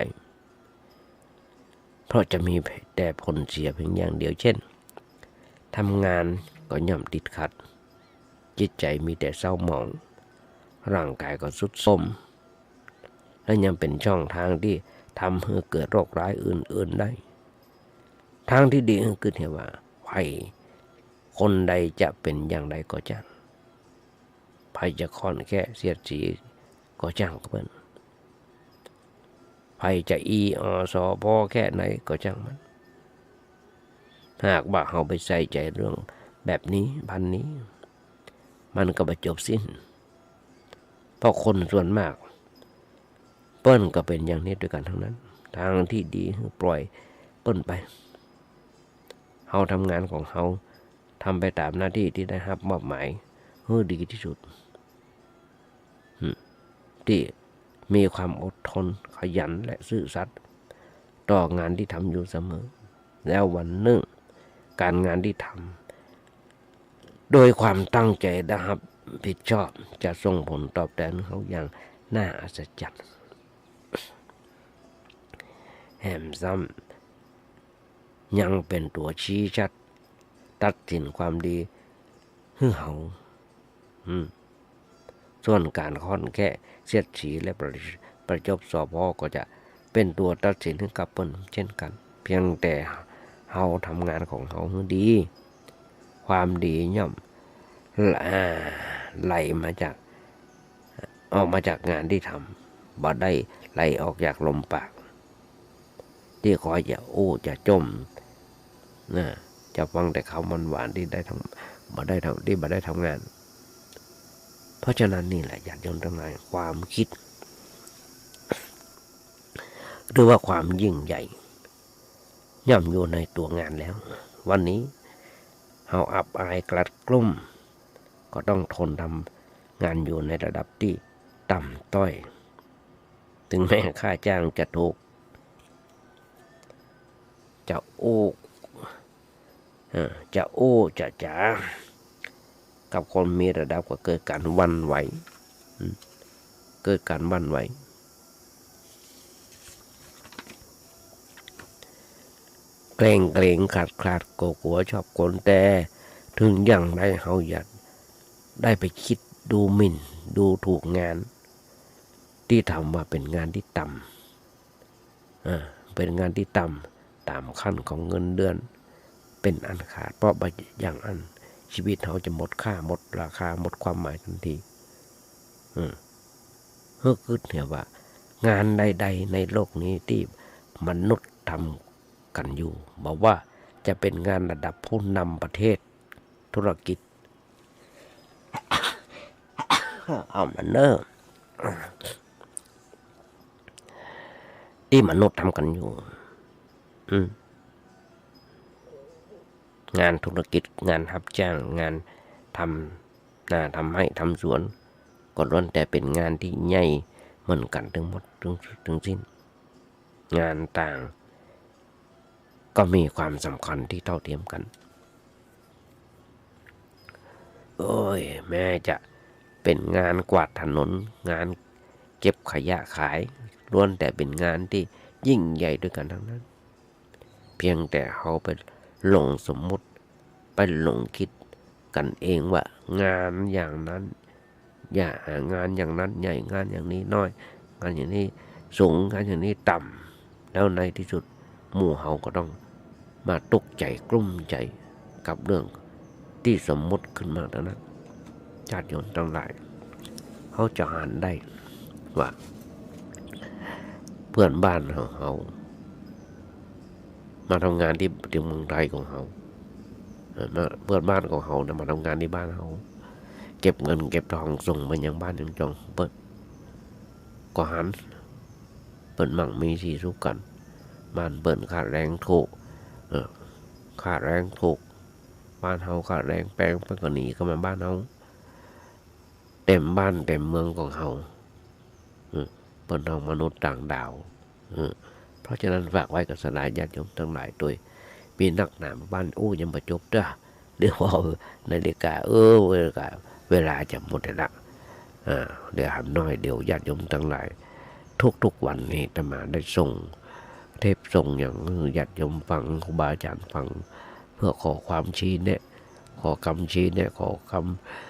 เพราะจะมีแต่ผลเสียเพียงอย่างเดียวเช่นทำงานก็ย่อมติดขัดจิตใจมีแต่เศร้าหมองร่างกายก็ทรุดโทรมและยังเป็นช่องทางที่ทำให้เกิดโรคร้ายอื่นๆได้ทางที่ดีคือเห็นว่าภัย คนใดจะเป็นอย่างไรก็จ้างไผจะค่อนแค่เสียดสีก็จ้างเพิ่นไผจะสพแค่ไหนก็จ้างมันหากว่าเราไปใส่ใจเรื่องแบบนี้พันนี้มันก็บ่จบสิ้นเพราะคนส่วนมากเปิ้นก็เป็นอย่างนี้ด้วยกันทั้งนั้นทางที่ดีคือปล่อยเปิ้นไปเฮาทำงานของเฮาทำไปตามหน้าที่ที่ได้รับมอบหมายให้ดีที่สุดที่มีความอดทนขยันและซื่อสัตย์ต่องานที่ทำอยู่เสมอแล้ววันหนึ่งการงานที่ทำโดยความตั้งใจนะครับผิดชอบจะส่งผลตอบแทนเขาอย่างน่าอัศจรรย์แถมซ้ำยังเป็นตัวชี้ชัดตัดสินความดีให้เขาส่วนการค่อนแค่เสียดสีและประจบสพก็จะเป็นตัวตัดสินให้กับเปิ้นเช่นกันเพียงแต่เฮาทำงานของเฮาให้ดีความดีย่อมไหลมาจากออกมาจากงานที่ทำบ่ได้ไหลออกจากลมปากที่คอยจะจะจมนะจะฟังแต่คำหวานๆที่ได้ทำบ่ได้ทำที่บ่ได้ทำงานเพราะฉะนั้นนี่แหละญาติโยมทั้งหลายความคิดหรือว่าความยิ่งใหญ่ย่อมอยู่ในตัวงานแล้ววันนี้เฮาอับอายกลัดกลุ้มก็ต้องทนทำงานอยู่ในระดับที่ต่ำต้อยถึงแม้ค่าจ้างจะถูกจะจะจ๋ากับคนมีระดับก็เกิดการหวั่นไหวเกิดการหวั่นไหวเกรงขาดกลัวชอบคนแต่ถึงอย่างไรเฮาอยากได้ไปคิดดูหมิ่นดูถูกงานที่ทำว่าเป็นงานที่ต่ำเป็นงานที่ต่ำตามขั้นของเงินเดือนเป็นอันขาดเพราะอย่างอันชีวิตเขาจะหมดค่าหมดราคาหมดความหมายทันทีเพื่อคิดเห็นว่างานใดๆในโลกนี้ที่มนุษย์ทำกันอยู่บอกว่าจะเป็นงานระดับผู้นำประเทศธุรกิจเอามันเนอะที่มนุษย์ทำกันอยู่งานธุรกิจงานรับจ้างงานทำให้ทำสวนก็ล้วนแต่เป็นงานที่ใหญ่เหมือนกันทั้งหมดทั้งสิ้นงานต่างก็มีความสำคัญที่เท่าเทียมกันแม้จะเป็นงานกวาดถนนงานเก็บขยะขายล้วนแต่เป็นงานที่ยิ่งใหญ่ด้วยกันทั้งนั้นเพียงแต่เขาไปหลงสมมุติไปหลงคิดกันเองว่างานอย่างนั้นงานอย่างนั้นใหญ่งานอย่างนี้น้อยงานอย่างนี้สูงงานอย่างนี้ต่ำแล้วในที่สุดหมู่เขาก็ต้องมาตกใจกลุ้มใจกับเรื่องที่สมมุติขึ้นมาเท่านั้นญาติโยมทั้งหลายเขาจะอ่านได้ว่าเพื่อนบ้านของเขามาทำงานที่เมืองไทยของเขาเพื่อนบ้านของเขามาทำงานที่บ้านเขาเก็บเงินเก็บทองส่งไปยังบ้านยังจองเปิดก็หันเปิดมั่งมีสีสุกกันบ้านเปิดขาดแรงถูกขาดแรงถูกบ้านเขาขาดแรงแปลงเพิ่งก็หนีเข้ามาบ้านเขาเต็มบ้านเต็มเมืองของเขาเปิดทองมนุษย์ต่างดาวเพราะฉะนั้นฝากไว้กับสลายญาติโยมทั้งหลายโดยมีนักหนาบ้านยังประจบเด้อเดี๋ยวนาฬิกาเวลาจะหมดแล้วเดี๋ยวหันน้อยเดี๋ยวญาติโยมทั้งหลายทุกวันนี้จะมาได้ส่งเทปส่งอย่างญาติโยมฟังครูบาอาจารย์ฟังเพื่อขอความชี้แนะขอคำชี้แนะขอค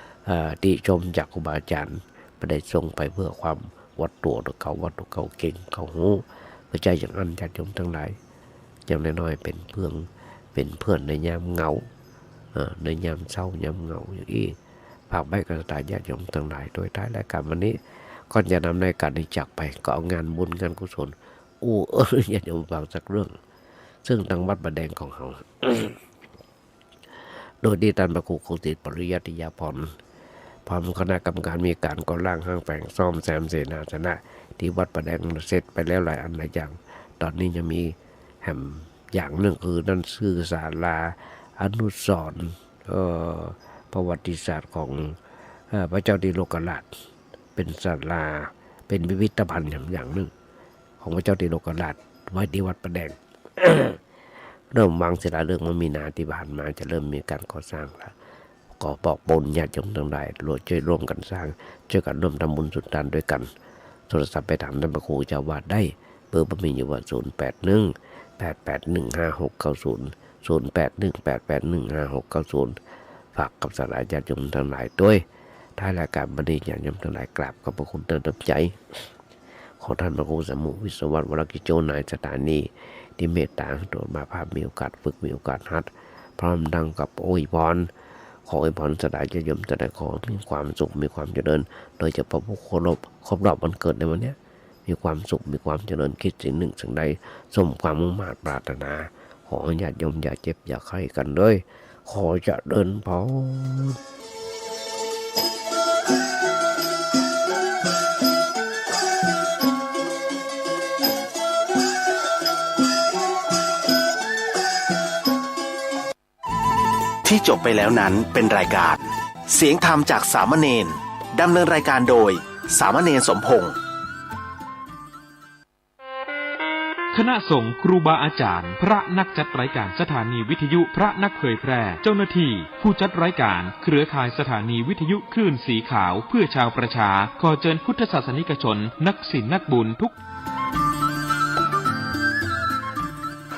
ำติชมจากครูบาอาจารย์ไม่ได้ส่งไปเพื่อความวัดตัววัดตัวเขาเก่งเขาหูเพื่อใจอย่างนั้นญาติโยมทั้งหลายอย่างน้อยๆเป็นเพื่อนในยามเหงา ในยามเศร้ายามเหงาอย่างนี้ฝากไว้กับญาติโยมทั้งหลายโดยท้ายรายการวันนี้ก่อนจะนำรายการนี้จากไปก็เอางานบุญงานกุศลญาติโยมฟังสักเรื่องซึ่งทางวัดประแดงของเรา โดยที่ท่านพระครูโคติปริยัติยาพรพร้อมคณะกรรมการมีการก่อร่างห้างแฝงซ่อมแซมเสนาสนะที่วัดประแดงเสร็จไปแล้วหลายอันหลายอย่างตอนนี้ยังมีแห่มอย่างหนึ่งคือนั่นชื่อศาลาอนุสรณ์ประวัติศาสตร์ของพระเจ้าดิโลกราชเป็นศาลาเป็นพิพิธภัณฑ์อย่างหนึ่งของพระเจ้าดิโลกราชไว้ที่วัดประแดง เริ่มวางศิลาฤกษ์เมื่อมีนาที่ผ่านมาจะเริ่มมีการก่อสร้างแล้วก็บอกปนญาติโยมทั้งหลายช่วยร่วมกันสร้างช่วยกันร่วมทำบุญสุนทานด้วยกันโทรศัพท์ไปถามท่านพระครูเจ้าวาดได้เบอร์ประมีอยู่ว่า081-881-5690 ฝากกับสลายญาติโยมทั้งหลายด้วยท้ายรายการบันนี้ญาติโยมทั้งหลายกราบขอบพระคุณเติมน้ำใจของท่านพระครูสมุวิศวัตรวรกิจโจนายสถานีที่เมตตาโดดมาภาพมีโอกาสฝึกมีโอกาสหัดพร้อมดังกับอวยพรขออวยพรสลายญาติโยมจะได้ขอมีความสุขมีความเจริญโดยเฉพาะผู้ครบรอบวันเกิดในวันนี้มีความสุขมีความเจริญคิดสิ่งหนึ่งสิ่งใดสมความมุ่งมั่นปรารถนาขอญาติโยมอย่าเจ็บอย่าไข้กันเลยขอเจริญพร ที่จบไปแล้วนั้นเป็นรายการเสียงธรรมจากสามเณรดำเนินรายการโดยสามเณรสมพงษ์คณะสงฆ์ครูบาอาจารย์พระนักจัดรายการสถานีวิทยุพระนักเผยแพร่เจ้าหน้าที่ผู้จัดรายการเครือข่ายสถานีวิทยุคลื่นสีขาวเพื่อชาวประชาขอเชิญพุทธศาสนิกชนนักศีลนักบุญทุก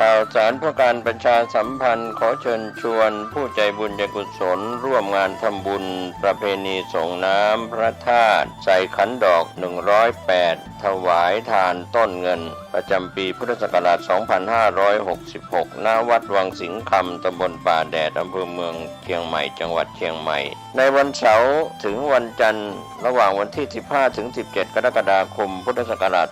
ข่าวสารเพื่อการประชาสัมพันธ์ขอเชิญชวนผู้ใจบุญใจกุศลร่วมงานทำบุญประเพณีส่งน้ำพระธาตุใส่ขันดอก108ถวายทานต้นเงินประจำปีพุทธศักราช2566 ณ วัดวังสิงห์คำตำบลป่าแดดอำเภอเมืองเชียงใหม่จังหวัดเชียงใหม่ในวันเสาร์ถึงวันจันทร์ระหว่างวันที่15ถึง17กรกฎาคมพุทธศักราช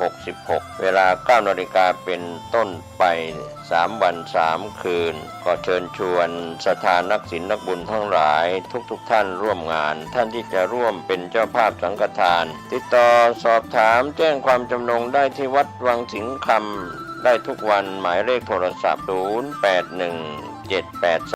2566เวลา 9 นาฬิกาเป็นต้นไป3 วัน 3 คืนขอเชิญชวนศรัทธานักศีลนักบุญทั้งหลายทุกท่านร่วมงานท่านที่จะร่วมเป็นเจ้าภาพสังฆทานติดต่อสอบถามแจ้งความจำนงได้ที่วัดวังสิงห์คำได้ทุกวันหมายเลขโทรศัพท์081783